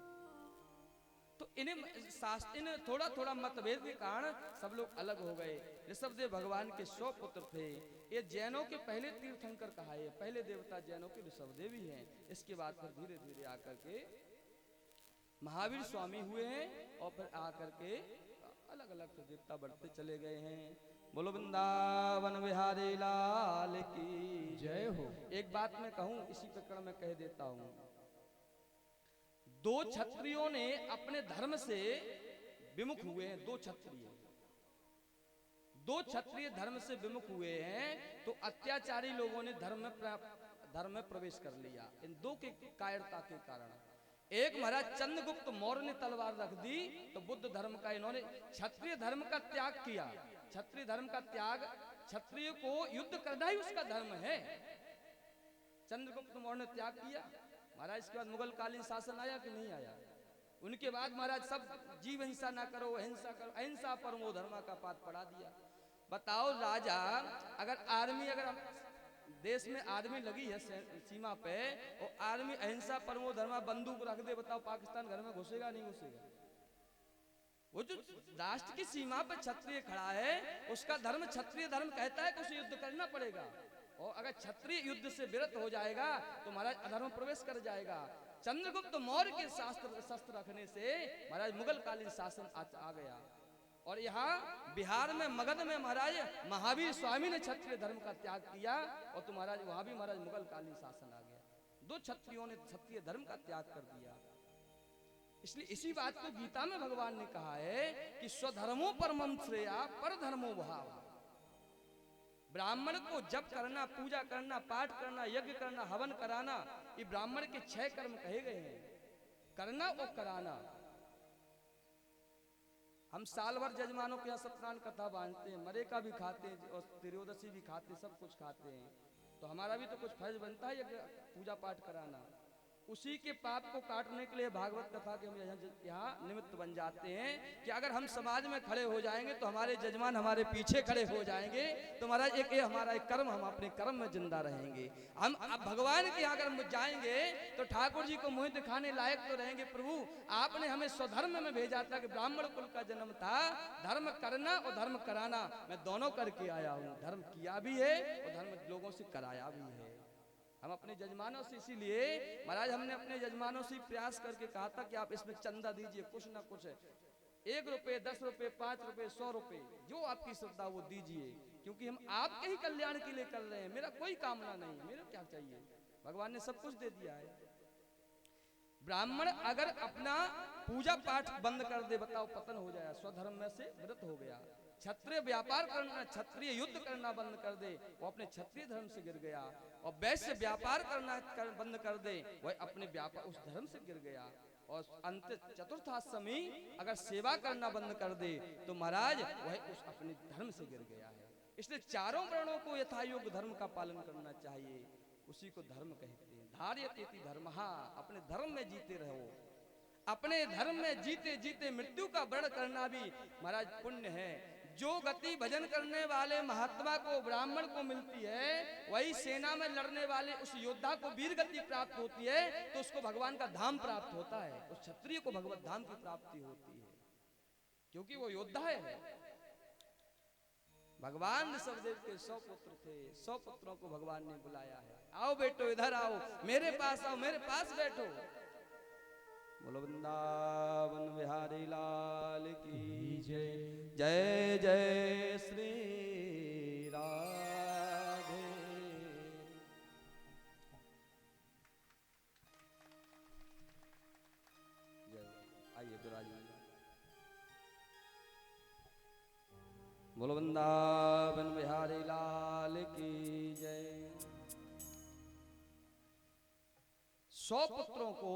तो इन्हें थोड़ा थोड़ा मतभेद के कारण सब लोग अलग हो गए। ऋषभदेव भगवान के 100 पुत्र थे। ये जैनों के पहले तीर्थंकर कहा है, पहले देवता जैनों के ऋषभदेव ही हैं। इसके बाद फिर धीरे धीरे आकर के महावीर स्वामी हुए हैं और फिर आकर के अलग अलग देवता बढ़ते चले गए हैं। बोलो वृंदावन बिहारी लाल की जय हो। एक बात मैं कहूं, इसी प्रकरण में कह देता हूं, 2 क्षत्रियों ने अपने धर्म से विमुख हुए हैं। 2 क्षत्रिय धर्म से विमुख हुए हैं, तो अत्याचारी लोगों ने धर्म में प्रवेश कर लिया इन 2 के कायरता के कारण। एक महाराज चंद्रगुप्त मौर्य ने तलवार रख दी, तो बुद्ध धर्म का इन्होंने क्षत्रिय धर्म का त्याग किया। क्षत्रिय धर्म का त्याग, क्षत्रिय को युद्ध करना ही उसका धर्म है। चंद्रगुप्त मौर्य ने त्याग किया। महाराज इसके बाद मुगल कालीन शासन आया कि नहीं आया? उनके बाद महाराज सब जीव हिंसा ना करो, अहिंसा करो, अहिंसा परमो धर्मा का पाठ पढ़ा दिया। बताओ राजा, अगर आर्मी, अगर देश में आर्मी लगी है सीमा पे और आर्मी अहिंसा परमो धर्मा बंदूक रख दे, बताओ पाकिस्तान घर में घुसेगा नहीं घुसेगा? वो जो राष्ट्र की सीमा पर क्षत्रिय खड़ा है, उसका धर्म क्षत्रिय धर्म कहता है कि उसे युद्ध करना पड़ेगा। और अगर क्षत्रिय युद्ध से विरत हो जाएगा तो महाराज अधर्म प्रवेश कर जाएगा। चंद्रगुप्त मौर्य के शस्त्र रखने से महाराज मुगल कालीन शासन आ गया। और यहाँ बिहार में मगध में महाराज महावीर स्वामी ने क्षत्रिय धर्म का त्याग किया, और तो महाराज वहां भी महाराज मुगल कालीन शासन आ गया। 2 क्षत्रियों ने क्षत्रिय धर्म का त्याग कर दिया। इसलिए इसी बात को गीता में भगवान ने कहा है कि स्वधर्मो परमं श्रेया पर धर्मो भाव। ब्राह्मण को जप करना, पूजा करना, पाठ करना, यज्ञ करना, हवन कराना, ये ब्राह्मण के 6 कर्म कहे गए हैं, करना और कराना। हम साल भर जजमानों के यहाँ सत्यनारायण कथा बांधते हैं, मरे का भी खाते हैं और त्रियोदशी भी खाते हैं, सब कुछ खाते हैं। तो हमारा भी तो कुछ फर्ज बनता है यज्ञ पूजा पाठ कराना। उसी के पाप को काटने के लिए भागवत कथा के हम यहाँ निमित्त बन जाते हैं कि अगर हम समाज में खड़े हो जाएंगे तो हमारे जजमान हमारे पीछे खड़े हो जाएंगे, तो महाराज एक हमारा एक कर्म, हम अपने कर्म में जिंदा रहेंगे। हम अब भगवान के यहाँ अगर जाएंगे तो ठाकुर जी को मुँह दिखाने लायक तो रहेंगे, प्रभु आपने हमें स्वधर्म में भेजा था कि ब्राह्मण कुल का जन्म था, धर्म करना और धर्म कराना, मैं दोनों करके आया हूँ। धर्म किया भी है और धर्म लोगों से कराया भी है। हम अपने जजमानों से, इसीलिए महाराज हमने अपने जजमानों से प्रयास करके कहा था कि आप इसमें चंदा दीजिए, कुछ ना कुछ, 1 रुपए, 10 रुपए, 5 रुपए, 100 रुपए, जो आपकी श्रद्धा वो दीजिए, क्योंकि हम आपके ही कल्याण के लिए कर रहे हैं। मेरा कोई कामना नहीं है, मेरा क्या चाहिए, भगवान ने सब कुछ दे दिया है। ब्राह्मण अगर अपना पूजा पाठ बंद कर दे, बताओ पतन हो जाएगा, स्वधर्म में से विरत हो गया। क्षत्रिय व्यापार करना, क्षत्रिय युद्ध करना बंद कर दे, वो अपने क्षत्रिय धर्म से गिर गया। और वैश्य व्यापार करना बंद कर दे, वह अपने व्यापार उस धर्म से गिर गया। और अंत चतुर्थाश्रमी अगर सेवा करना बंद कर दे तो महाराज वह उस अपने धर्म से गिर गया है। इसलिए चारों वर्णों को यथायोग्य धर्म का पालन करना चाहिए, उसी को धर्म कहते हैं। धार्यतेति धर्मः, अपने धर्म में जीते रहो। अपने धर्म में जीते जीते मृत्यु का वर्ण करना भी महाराज पुण्य है। जो गति भजन करने वाले महात्मा को ब्राह्मण को मिलती है, वही सेना में लड़ने वाले उस योद्धा को वीर गति प्राप्त होती है, तो उसको भगवान का धाम प्राप्त होता है, उस क्षत्रिय को भगवत धाम की प्राप्ति होती है, क्योंकि वो योद्धा है। भगवान ऋषभदेव के 100 पुत्र थे, 100 पुत्रों को भगवान ने बुलाया है, आओ बेटो इधर आओ, मेरे पास आओ, मेरे पास बैठो। बोलो वृंदावन बिहारी लाल की जय, जय जय श्री राधे। जय, आइए विराजमान। बोलो वृंदावन बिहारी लाल की जय। 100 पुत्रों को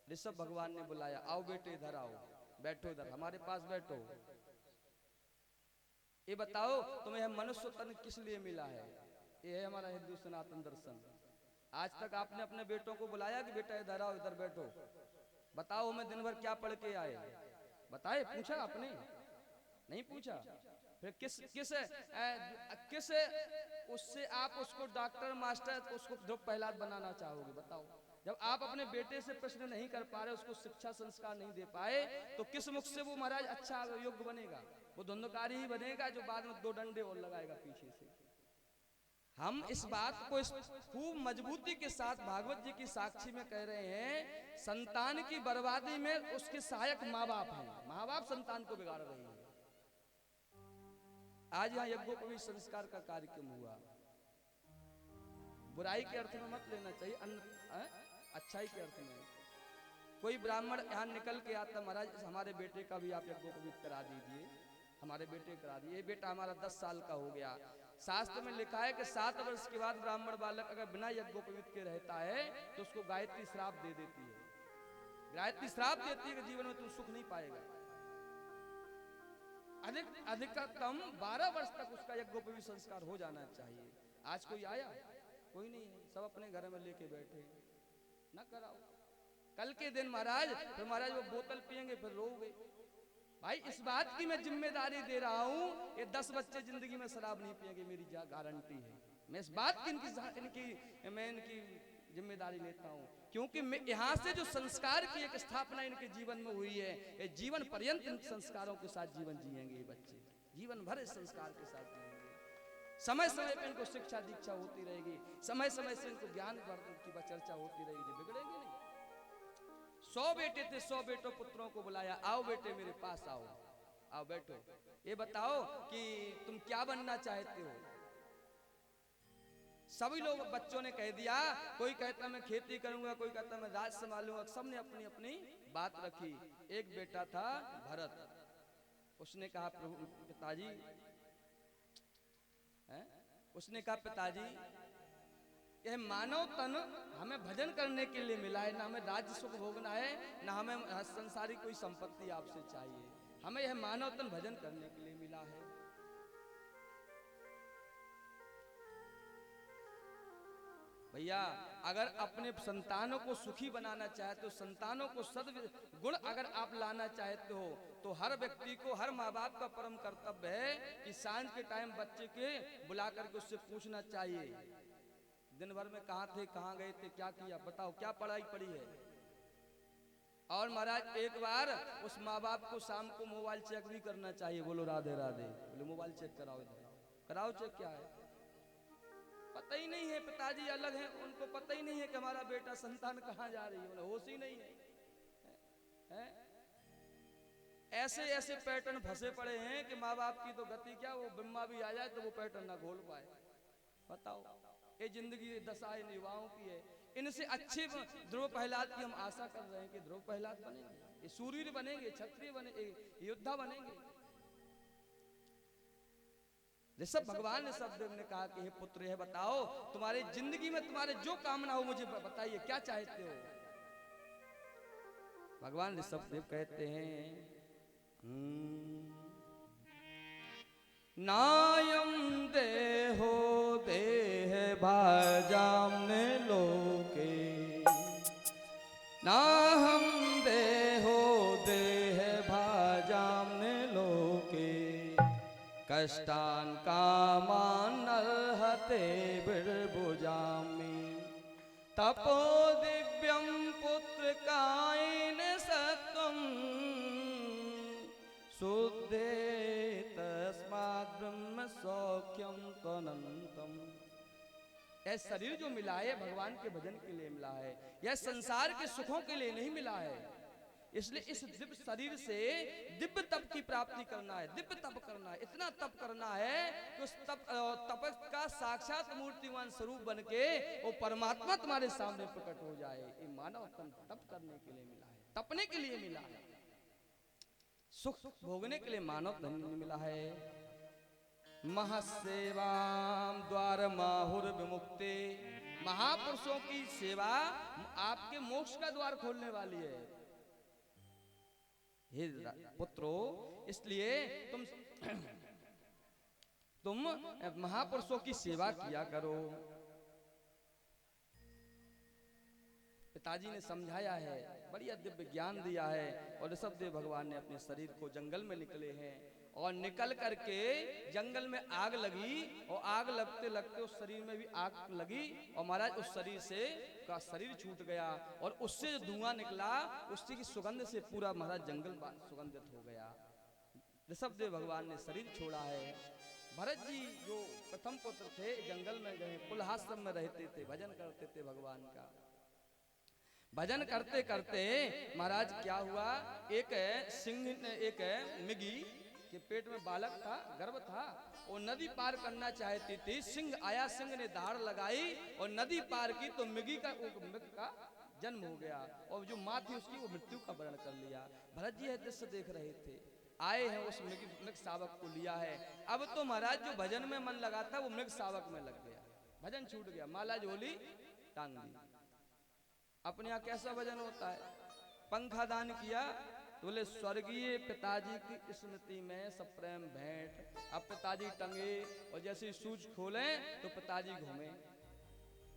ऋषभ भगवान ने बुलाया, आओ बेटे इधर आओ, बैठो इधर, हमारे पास बैठो। ये बताओ तुम्हें यह मनुष्य तन किस लिए मिला है? ये है हमारा हिंदू सनातन दर्शन। आज तक आपने अपने बेटों को बुलाया कि बेटा इधर आओ, इधर बैठो, बताओ हमें दिन भर क्या पढ़ के आए? बताए? पूछा आपने? नहीं पूछा। फिर किस किस किस उससे आप उसको डॉक्टर मास्टर उसको ध्रुव प्रहलाद बनाना चाहोगे? बताओ। जब आप अपने बेटे से प्रश्न नहीं कर पा रहे, उसको शिक्षा संस्कार नहीं दे पाए, तो किस मुख से वो महाराज अच्छा योग्य बनेगा? वो धुंधकारी ही बनेगा जो बाद में 2 डंडे और लगाएगा पीछे से। हम इस बात को खूब मजबूती के साथ भागवत जी की साक्षी में कह रहे हैं, संतान की बर्बादी में उसके सहायक माँ बाप हैं। माँ बाप संतान को बिगाड़ रहे हैं। आज यहाँ यज्ञोपवीत संस्कार का कार्यक्रम हुआ। बुराई के अर्थ में मत लेना चाहिए, अच्छाई के अर्थ में। कोई ब्राह्मण यहाँ निकल के आता, महाराज हमारे बेटे का भी आप यज्ञोपवीत करा दीजिए, हमारे बेटे करा दिए। बेटा हमारा 10 साल का हो गया। शास्त्र में लिखा है कि 7 वर्ष के बाद ब्राह्मण बालक अगर बिना यज्ञोपवीत के रहता है तो उसको गायत्री श्राप दे देती है। गायत्री श्राप देती है कि जीवन में तुम सुख नहीं पाएगा। अधिकतम 12 वर्ष तक उसका यज्ञोपवीत संस्कार हो जाना चाहिए। आज कोई आया? कोई नहीं है, सब अपने घर में लेके बैठे। ना कराओ। कल के दिन महाराज फिर महाराज वो बोतल पिएंगे, फिर रोगे। भाई इस बात की मैं जिम्मेदारी दे रहा हूँ, ये 10 बच्चे जिंदगी में शराब नहीं पिएंगे, मेरी गारंटी है। मैं इस बात की इनकी जिम्मेदारी लेता हूँ, क्योंकि मैं यहाँ से जो संस्कार की एक स्थापना इनके जीवन में हुई है, ये जीवन पर्यंत इन संस्कारों के साथ जीवन जिएंगे। ये बच्चे जीवन भर इस संस्कार के साथ जिएंगे। समय समय पे इनको शिक्षा दीक्षा होती रहेगी, समय समय से इनको ज्ञान की चर्चा होती रहेगी, बिगड़ेंगे नहीं। 100 बेटे थे, 100 बेटों पुत्रों को बुलाया, आओ बेटे मेरे पास आओ, आओ बैठो। ये बताओ कि तुम क्या बनना चाहते हो? सभी लोग बच्चों ने कह दिया, कोई कहता मैं खेती करूंगा, कोई कहता मैं राज संभालूंगा। सबने अपनी अपनी बात रखी। एक बेटा था भरत, उसने कहा प्रभु पिताजी, उसने कहा पिताजी यह मानव तन हमें भजन करने के लिए मिला है, ना हमें राज्य सुख भोगना है, ना हमें संसारी कोई संपत्ति आपसे चाहिए। हमें यह मानव तन भजन करने के लिए मिला है। भैया अगर अपने संतानों को सुखी बनाना चाहते हो, संतानों को सद्गुण अगर आप लाना चाहते हो, तो हर व्यक्ति को, हर माँ बाप का परम कर्तव्य है कि सांझ के टाइम बच्चे के बुला करके उससे पूछना चाहिए, दिन भर में कहाँ थे, कहाँ गए थे, क्या किया, बताओ क्या पढ़ाई पढ़ी है। और महाराज एक बार उस माँ बाप को शाम को मोबाइल चेक भी करना चाहिए। बोलो राधे राधे। बोले मोबाइल चेक कराओ, इधर कराओ चेक। क्या है? पता ही नहीं है, पिताजी अलग हैं, उनको पता ही नहीं है कि हमारा बेटा संतान कहाँ जा रही है, उन्हें होश ही नहीं है। ऐसे ऐसे पैटर्न फंसे पड़े हैं कि माँ बाप की तो गति क्या, वो ब्रह्मा भी आ जाए तो वो पैटर्न ना खोल पाए। बताओ, ये जिंदगी दशा इन युवाओं की है। इनसे अच्छे ध्रुव प्रहलाद की हम आशा कर रहे हैं कि ध्रुव प्रहलाद बनेंगे, ये सूर्य बनेंगे, क्षत्रिय बनेंगे, योद्धा बनेंगे। ऋषभ भगवान ऋषभदेव ने कहा कि हे पुत्र, है बताओ तुम्हारी जिंदगी में तुम्हारे जो कामना हो मुझे बताइए, क्या चाहते हो? भगवान ऋषभदेव कहते हैं, नायम देहो देह भाजाम्ने लोके नाहम कष्टान कामान अर्हते बिर्भुजामि तपो दिव्यं पुत्र कायेन सत्वं शुद्धे तस्मात् ब्रह्म सौख्यम त्वनंतम। यह शरीर जो मिला है भगवान के भजन के लिए मिला है, यह संसार के सुखों के लिए नहीं मिला है। इसलिए इस दिव्य शरीर से दिव्य तप की प्राप्ति करना है, दिव्य तप करना है, इतना तप करना है कि उस तप का साक्षात मूर्तिमान स्वरूप बन के वो परमात्मा तुम्हारे सामने प्रकट हो जाए। ये मानव तन तप करने के लिए मिला है, तपने के लिए मिला है, सुख भोगने के लिए मानव धन नहीं मिला है। महसेवाम द्वार माहुर विमुक्ते, महापुरुषों की सेवा आपके मोक्ष का द्वार खोलने वाली है। हे पुत्रो, इसलिए तुम महापुरुषों की सेवा किया करो। पिताजी ने समझाया है, बढ़िया दिव्य ज्ञान दिया है। और ऋषभदेव भगवान ने अपने शरीर को जंगल में निकले हैं और निकल करके जंगल में आग लगी और आग लगते लगते उस शरीर में भी आग लगी और महाराज उस शरीर से का शरीर छूट गया और उससे जो धुआं निकला उसकी सुगंध से पूरा महाराज जंगल सुगंधित हो गया। ऋषभदेव भगवान ने शरीर छोड़ा है। भरत जी जो प्रथम पुत्र थे जंगल में गए, कुलहाश्रम में रहते थे, भजन करते थे भगवान का। भजन करते करते महाराज क्या हुआ, एक सिंह ने, एक मृगी के पेट में बालक था, गर्भ था, वो नदी पार करना चाहती थी। सिंह आया, सिंह ने दहाड़ लगाई और नदी पार की तो मृग का जन्म हो गया और जो माँ थी उसकी वो मृत्यु का वर्ण कर लिया। भरत जी यह दृश्य देख रहे थे, आए हैं उस मृग शावक को लिया है। अब तो महाराज जो भजन में मन लगा था वो मृग शावक में लग गया, भजन छूट गया, माला झोली टांग दी। अपने यहाँ कैसा भजन होता है, पंखा दान किया तो बोले स्वर्गीय पिताजी की स्मृति में सप्रेम भेंट। अब पिताजी टंगे और जैसे सूच खोले तो पिताजी घूमे,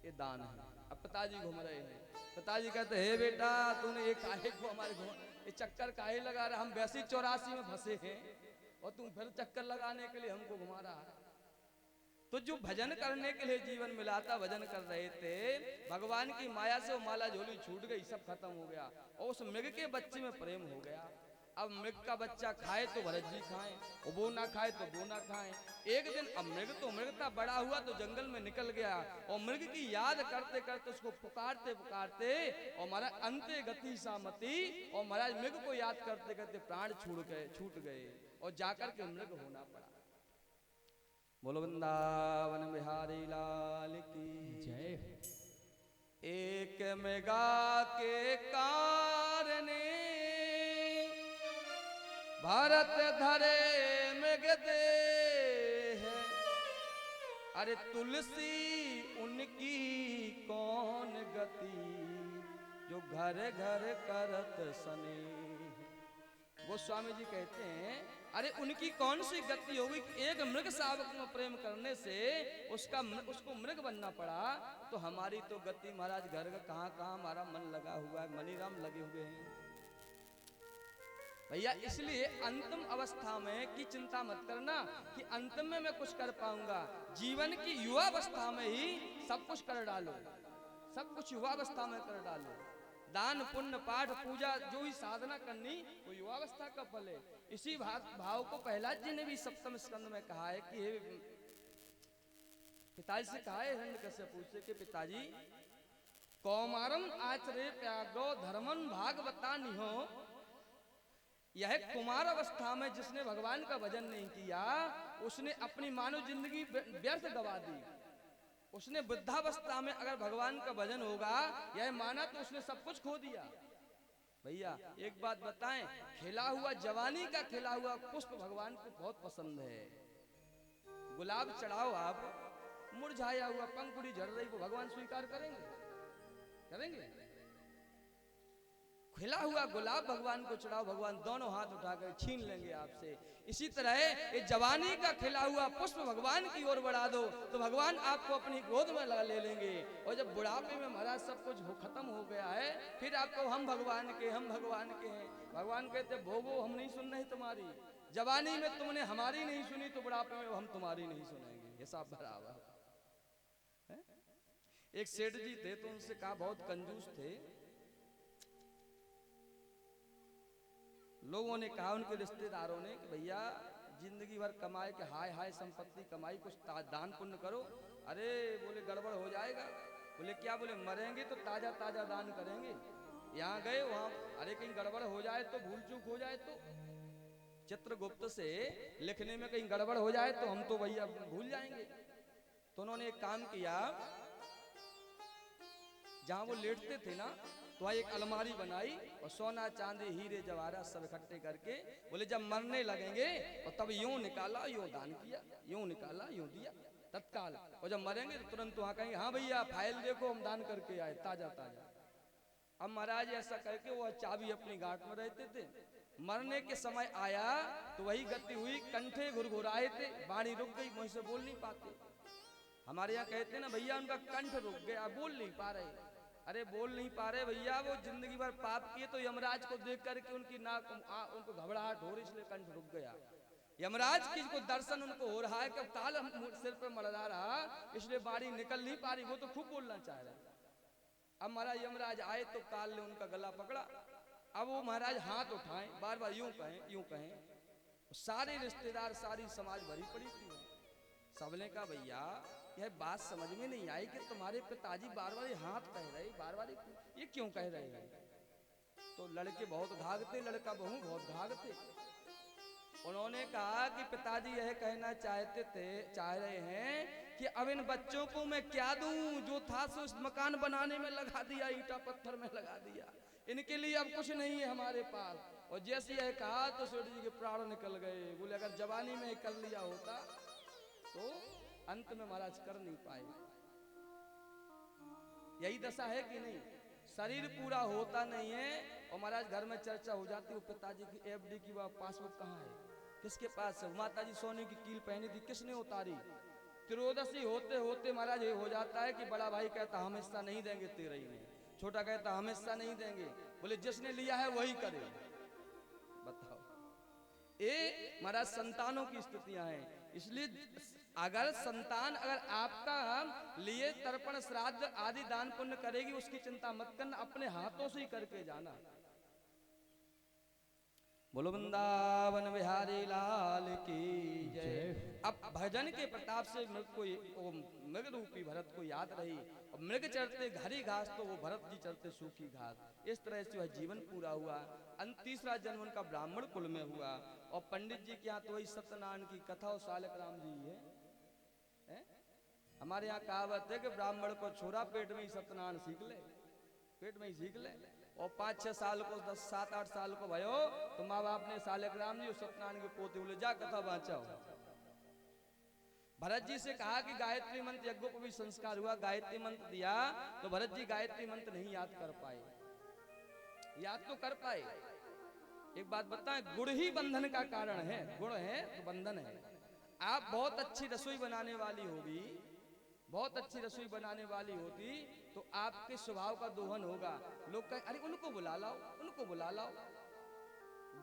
ये दान है। अब पिताजी घूम रहे हैं, पिताजी कहते हे बेटा तूने एक काहे को हमारे ये चक्कर काहे लगा रहा, हम वैसे 84 में फंसे हैं और तुम फिर चक्कर लगाने के लिए हमको घुमा रहा है। तो जो भजन करने के लिए जीवन मिला था, भजन कर रहे थे, भगवान की माया से वो माला झोली छूट गई, सब खत्म हो गया और उस मृग के बच्चे में प्रेम हो गया। अब मृग का बच्चा खाए तो भरत जी खाएं और वो ना खाए तो वो ना खाएं। एक दिन अब मृग था, बड़ा हुआ तो जंगल में निकल गया और मृग की याद करते करते उसको पुकारते पुकारते और महाराज अंते गति सामती और महाराज मृग को याद करते करते प्राण छूट गए और जाकर के मृग होना पड़ा। बोलो वृंदावन बिहारी लाल की जय। एक मृगा के कारणे भारत धरे मृग देह, अरे तुलसी उनकी कौन गति जो घर घर करत सने। गोस्वामी जी कहते हैं अरे उनकी कौन सी गति होगी कि एक मृग शावक में प्रेम करने से उसको मृग बनना पड़ा। तो हमारी तो गति महाराज घर का कहाँ कहाँ हमारा मन लगा हुआ है, मनीराम लगे हुए हैं भैया। इसलिए अंतिम अवस्था में की चिंता मत करना कि अंतिम में मैं कुछ कर पाऊंगा। जीवन की युवा अवस्था में ही सब कुछ कर डालो, सब कुछ युवा अवस्था में कर डालो। दान पुण्य पाठ पूजा जो ही साधना करनी वो युवावस्था का फल है। इसी भाव को प्रहलाद जी ने भी सप्तम स्कंद में कहा है कि पिताजी से कहा है हिरण्यकश्यप से कि पिताजी कौमारम आचरे त्यागो धर्मन भागवता निहो। यह कुमार अवस्था में जिसने भगवान का भजन नहीं किया उसने अपनी मानव जिंदगी व्यर्थ गवा दी। उसने वृद्धावस्था में अगर भगवान का भजन होगा यह माना तो उसने सब कुछ खो दिया। भैया एक बात बताएं, खिला हुआ जवानी का खिला हुआ पुष्प भगवान को बहुत पसंद है। गुलाब चढ़ाओ आप, मुरझाया हुआ पंखुड़ी झड़ रही वो भगवान स्वीकार करेंगे? करेंगे? खिला हुआ गुलाब भगवान को चढ़ाओ, भगवान दोनों हाथ उठाकर छीन लेंगे आपसे। इसी तरह ये जवानी का खिला हुआ पुष्प भगवान की ओर बढ़ा दो तो भगवान आपको अपनी गोद में ले लेंगे। और जब बुढ़ापे में महाराज सब कुछ खत्म हो गया है फिर आपको हम भगवान के हैं। भगवान कहते भोगो हम नहीं सुन रहे तुम्हारी, जवानी में तुमने हमारी नहीं सुनी तो बुढ़ापे में हम तुम्हारी नहीं सुनेंगे, हिसाब बराबर है? एक सेठ जी थे तो उनसे कहा, बहुत कंजूस थे, लोगों ने कहा उनके रिश्तेदारों ने कि भैया जिंदगी भर कमाए के हाय हाय संपत्ति कमाई, कुछ दान पुण्य करो। अरे बोले गड़बड़ हो जाएगा। बोले क्या? बोले मरेंगे तो ताजा ताजा दान करेंगे। यहाँ गए वहां, अरे कहीं गड़बड़ हो जाए तो, भूल चूक हो जाए तो, चित्रगुप्त से लिखने में कहीं गड़बड़ हो जाए तो हम तो भैया भूल जाएंगे। तो उन्होंने एक काम किया, जहां वो लेटते थे ना तो वहां एक अलमारी बनाई और सोना चांदी हीरे जवाहरात सब इकट्ठे करके बोले जब मरने लगेंगे और तब यूं निकाला यूं दान किया, यूं निकाला यूं दिया तत्काल, और जब मरेंगे तो तुरंत वहां कहेंगे हाँ भैया फाइल देखो हम दान करके आए ताजा ताजा। अब महाराज ऐसा करके वो चाबी अपनी गांठ में रहते थे। मरने के समय आया तो वही गति हुई, कंठे घुरघुराए थे, वाणी रुक गई, मुंह से बोल नहीं पाते। हमारे यहाँ कहते ना भैया उनका कंठ रुक गया, बोल नहीं पा रहे। अरे बोल नहीं पा रहे भैया, वो जिंदगी भर पाप किए तो यमराज को देख करके उनकी नाक उनको घबराहट हो रही, इसलिए कंठ रुक गया। यमराज की को दर्शन उनको हो रहा है कि ताल सिर पे मड़रा रहा, इसलिए बाड़ी निकल नहीं पा रही, वो तो खूब बोलना चाह रहे। अब महाराज यमराज आए तो काल ने उनका गला पकड़ा। अब वो महाराज हाथ उठाएं, बार बार यूं कहें यूं कहें। सारे रिश्तेदार सारी समाज भरी पड़ी थी। सबने कहा भैया यह बात समझ में नहीं आई कि तुम्हारे पिताजी बार बार हाथ कह रहे, बार बार ये क्यों कह रहे हैं? तो लड़के बहुत घाघते, लड़का बहू बहुत घाघते। उन्होंने कहा कि पिताजी यह कहना चाह रहे हैं कि अब इन बच्चों को मैं क्या दूं, जो था सो उस मकान बनाने में लगा दिया, ईटा पत्थर में लगा दिया, इनके लिए अब कुछ नहीं है हमारे पास। और जैसे यह कहा तो सेठ जी के प्राण निकल गए। बोले अगर जवानी में कर लिया होता तो अंत में महाराज कर नहीं पाए। यही दशा है कि नहीं? शरीर पूरा होता नहीं है और महाराज घर में चर्चा हो जाती, वो पिताजी की एफडी की पासबुक कहाँ है, किसके पास है? माताजी सोने की कील पहनी थी, किसने उतारी? त्रियोदशी होते होते महाराज ये हो जाता है कि बड़ा भाई कहता हम हिस्सा नहीं देंगे तेरे ही में, छोटा कहता हम हिस्सा नहीं देंगे। बोले जिसने लिया है वही करे। बताओ, ये महाराज संतानों की स्थितियां हैं। इसलिए अगर संतान अगर आपका लिए तर्पण श्राद्ध आदि दान पुण्य करेगी, उसकी चिंता मत करना, अपने हाथों से ही करके जाना। बोलो वृंदावन बिहारी लाल की जय। अब भजन के प्रताप से मृग रूपी भरत को याद रही, और मृग चढ़ते हरी घास तो वो भरत जी चढ़ते सूखी घास। इस तरह से वह जीवन पूरा हुआ। तीसरा जन्म उनका ब्राह्मण कुल में हुआ। और पंडित जी के यहाँ तो वही सत्यनारायण की कथा और सालक राम जी है? हमारे यहाँ कहावत है कि ब्राह्मण को छोरा पेट में ही सत्यनारायण सीख ले, पेट में ही सीख ले। और 5-6 साल को 7-8 साल को भयो तो माँ बाप ने सालक राम जी और सत्यनारायण के पोते बोले जा कथा बाँचाओ। भरत जी से कहा कि गायत्री मंत्र यज्ञों को भी संस्कार हुआ, गायत्री मंत्र दिया तो भरत जी गायत्री मंत्र नहीं याद कर पाए। याद तो कर पाए। एक बात बताएं, गुण ही बंधन का कारण है। गुण है तो बंधन है। आप बहुत अच्छी रसोई बनाने वाली होगी, बहुत अच्छी रसोई बनाने वाली होती तो आपके स्वभाव का दोहन होगा। लोग कहें अरे उनको बुला लाओ, उनको बुला लाओ।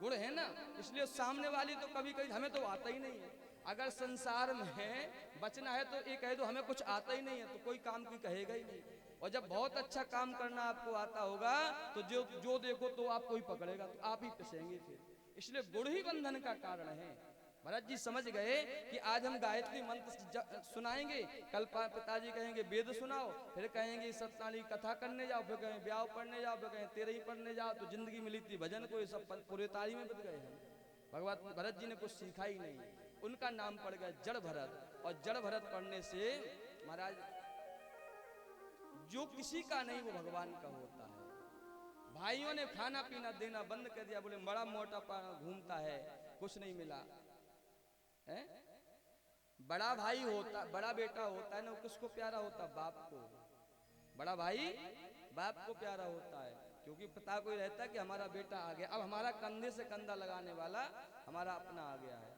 गुण है ना, इसलिए सामने वाली तो कभी कभी हमें तो आता ही नहीं है। अगर संसार में बचना है तो ये कह दो हमें कुछ आता ही नहीं है तो कोई काम की कहेगा ही नहीं। और जब बहुत अच्छा काम करना आपको आता होगा तो जो देखो तो आपको ही पकड़ेगा, तो आप ही पिसेंगे फिर। इसलिए गुण ही बंधन का कारण है। भरत जी समझ गए कि आज हम गायत्री मंत्र सुनाएंगे, कल पिताजी कहेंगे वेद सुनाओ, फिर कहेंगे सत्यनारायण की कथा करने जाओ, फिर कहें ब्याह पढ़ने जाओ, फिर कहें तेरे ही पढ़ने जाओ। तो जिंदगी मिली थी भजन को, ये सब पूरे तारी में बच गए हैं। भगवान भरत जी ने कुछ सीखा ही नहीं, उनका नाम पड़ गया जड़ भरत। और जड़ भरत पढ़ने से महाराज जो किसी का नहीं वो भगवान का होता है। भाइयों ने खाना पीना देना बंद कर दिया, बोले बड़ा मोटा घूमता है, कुछ नहीं मिला है? बड़ा भाई होता, बड़ा बेटा होता है ना, किसको प्यारा होता? बाप को। बड़ा भाई बाप को प्यारा होता है, क्योंकि पिता को ही रहता है कि हमारा बेटा आ गया, अब हमारा कंधे से कंधा लगाने वाला हमारा अपना आ गया है।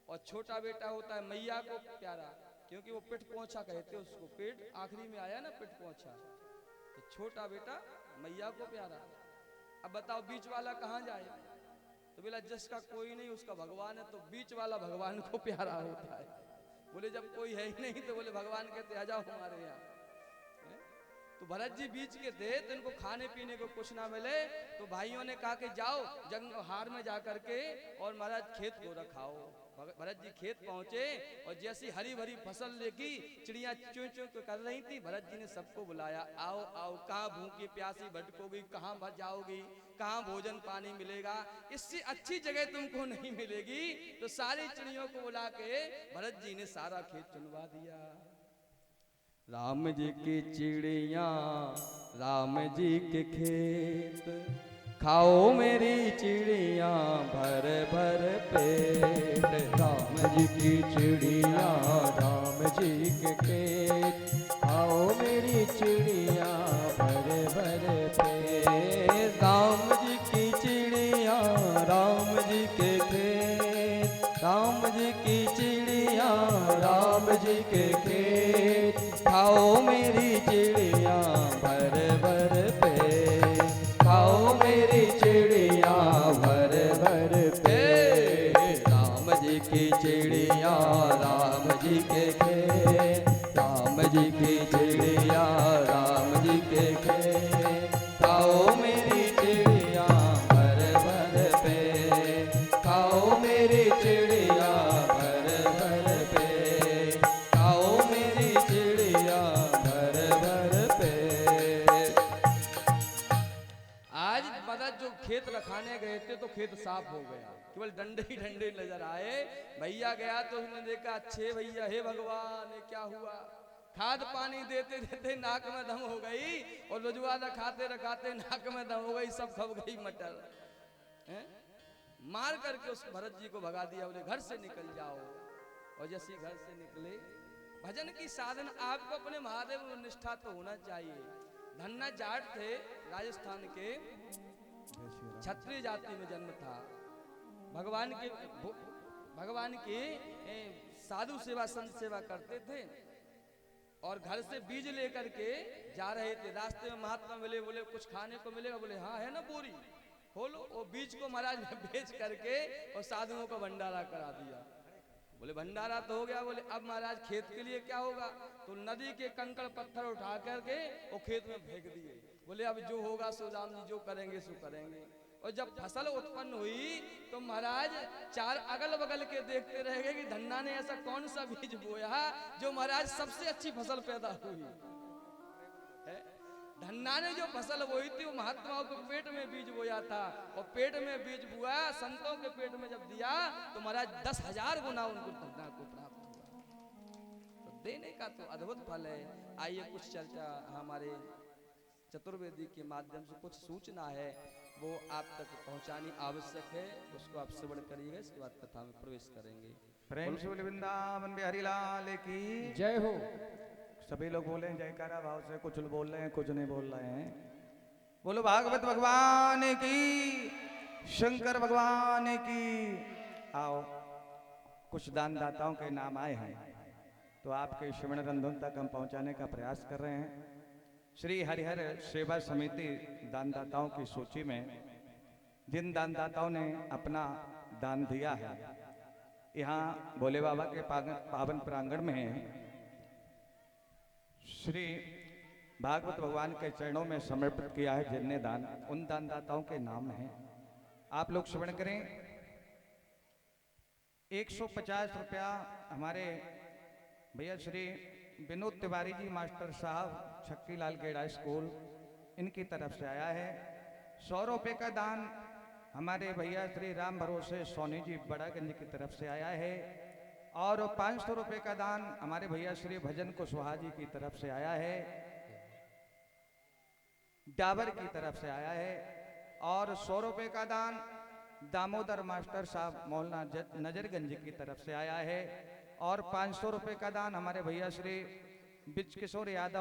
और छोटा बेटा होता है मैया को प्यारा, क्योंकि वो पिठ पोंछा कहते उसको, पेट आखिरी में आया ना पिठ पोंछा, तो छोटा बेटा मैया को प्यारा। अब बताओ बीच वाला कहाँ जाए? तो बोला जिसका कोई नहीं उसका भगवान है, तो बीच वाला भगवान को प्यारा होता है। बोले जब कोई है ही नहीं तो बोले भगवान कहते आ जाओ हमारे यहाँ। हैं? तो भरत जी बीच के थे, तो इनको खाने पीने को कुछ ना मिले, तो भाइयों ने कहा कि जाओ जंग हार में जा करके और महाराज खेत को रखाओ। भरत जी खेत पहुंचे और जैसी हरी भरी फसल देखी, चिड़िया चूं चूं कर रही थी, भरत जी ने सबको बुलाया, आओ आओ, कहाँ भूखी प्यासी भटकोगी, कहाँ जाओगी, कहाँ भोजन पानी मिलेगा, इससे अच्छी जगह तुमको नहीं मिलेगी। तो सारी चिड़ियों को बुला के भरत जी ने सारा खेत चुनवा दिया। राम जी की चिड़िया राम जी के खेत, खाओ मेरी चिड़िया भर भर पेट। राम जी की चिड़िया राम जी के खेत, खाओ मेरी चिड़िया भर भर पेट। राम जी की चिड़िया राम जी के खेत, राम जी की चिड़िया राम जी के खेत, खाओ मेरी चिड़िया भर भर पेट। खाओ मेरी चिड़िया भर भर पेट। राम जी की चिड़िया राम जी के खेत, राम जी की चिड़िया राम जी के खेत, खाओ मेरी चिड़िया भर भर पेट। खाओ मेरी चिड़िया भर भर पेट। खाओ मेरी चिड़िया भर भर पेट। आज मदद जो खेत रखाने गए थे तो खेत साफ हो गया, केवल डंडे ही डंडे नजर आए। भैया गया तो उसने देखा, अच्छे भैया, हे भगवान ये क्या हुआ। खाद पानी देते देते नाक में दम हो गई, और रुजवा रखाते रखाते नाक में दम हो गई, सब खब गई मटर। हैं? मार करके उस भरत जी को भगा दिया, बोले घर से निकल जाओ। और जैसे घर से निकले, भजन की साधन आपको अपने महादेव में निष्ठा तो होना चाहिए। धन्ना जाट थे राजस्थान के, क्षत्रिय जाति में जन्म था। भगवान की साधु सेवा संत सेवा करते थे, और घर से बीज लेकर के जा रहे थे। रास्ते में महात्मा मिले, बोले कुछ खाने को मिलेगा, बोले हाँ है ना बोरी, खोलो। वो बीज को महाराज ने बेच करके और साधुओं को भंडारा करा दिया। बोले भंडारा तो हो गया, बोले अब महाराज खेत के लिए क्या होगा। तो नदी के कंकड़ पत्थर उठा करके वो खेत में फेंक दिए। बोले अब जो होगा सो राम जी जो करेंगे सो करेंगे। और जब फसल उत्पन्न हुई तो महाराज चार अगल बगल के देखते रह गए कि धन्ना ने ऐसा कौन सा बीज बोया जो महाराज सबसे अच्छी फसल पैदा हुई है। धन्ना ने जो फसल बोई थी वो महात्माओं के पेट में बीज बोया था, और पेट में बीज बुआ संतों के पेट में जब दिया तो महाराज 10,000 गुना उनको धन्ना को प्राप्त हुआ। तो देने का तो अद्भुत फल है। आइए कुछ चर्चा हमारे चतुर्वेदी के माध्यम से कुछ सूचना है वो आप तक पहुंचानी आवश्यक है, उसको आप श्रवण करिएगा। इसके बाद कथा में प्रवेश करेंगे। प्रेम से बोले वृंदावन बिहारी लाल की जय हो। सभी लोग बोले जयकारा भाव से, कुछ बोल रहे हैं कुछ नहीं बोल रहे हैं। बोलो भागवत भगवान की, शंकर भगवान की। आओ कुछ दान दाताओं के नाम आए हैं तो आपके श्रवण रंधन तक हम पहुंचाने का प्रयास कर रहे हैं। श्री हरिहर सेवा समिति दानदाताओं की सूची में जिन दानदाताओं ने अपना दान दिया है, यहाँ भोले बाबा के पावन प्रांगण में श्री भागवत भगवान के चरणों में समर्पित किया है जिनने दान, उन दानदाताओं के नाम हैं। आप लोग श्रवण करें। 150 रुपया हमारे भैया श्री विनोद तिवारी जी मास्टर साहब छक्की लाल गेड़ा स्कूल, इनकी तरफ से आया है। 100 रुपये का दान हमारे भैया श्री राम भरोसे सोनी जी बड़ागंज की तरफ से आया है, और 500 रुपये का दान हमारे भैया श्री भजन कुशवाहा जी की तरफ से आया है, डाबर की तरफ से आया है। और 100 रुपये का दान दामोदर मास्टर साहब मोहल्ला नजरगंज की तरफ से आया है, और 500 रुपये का दान हमारे भैया श्री बिज किशोर यादव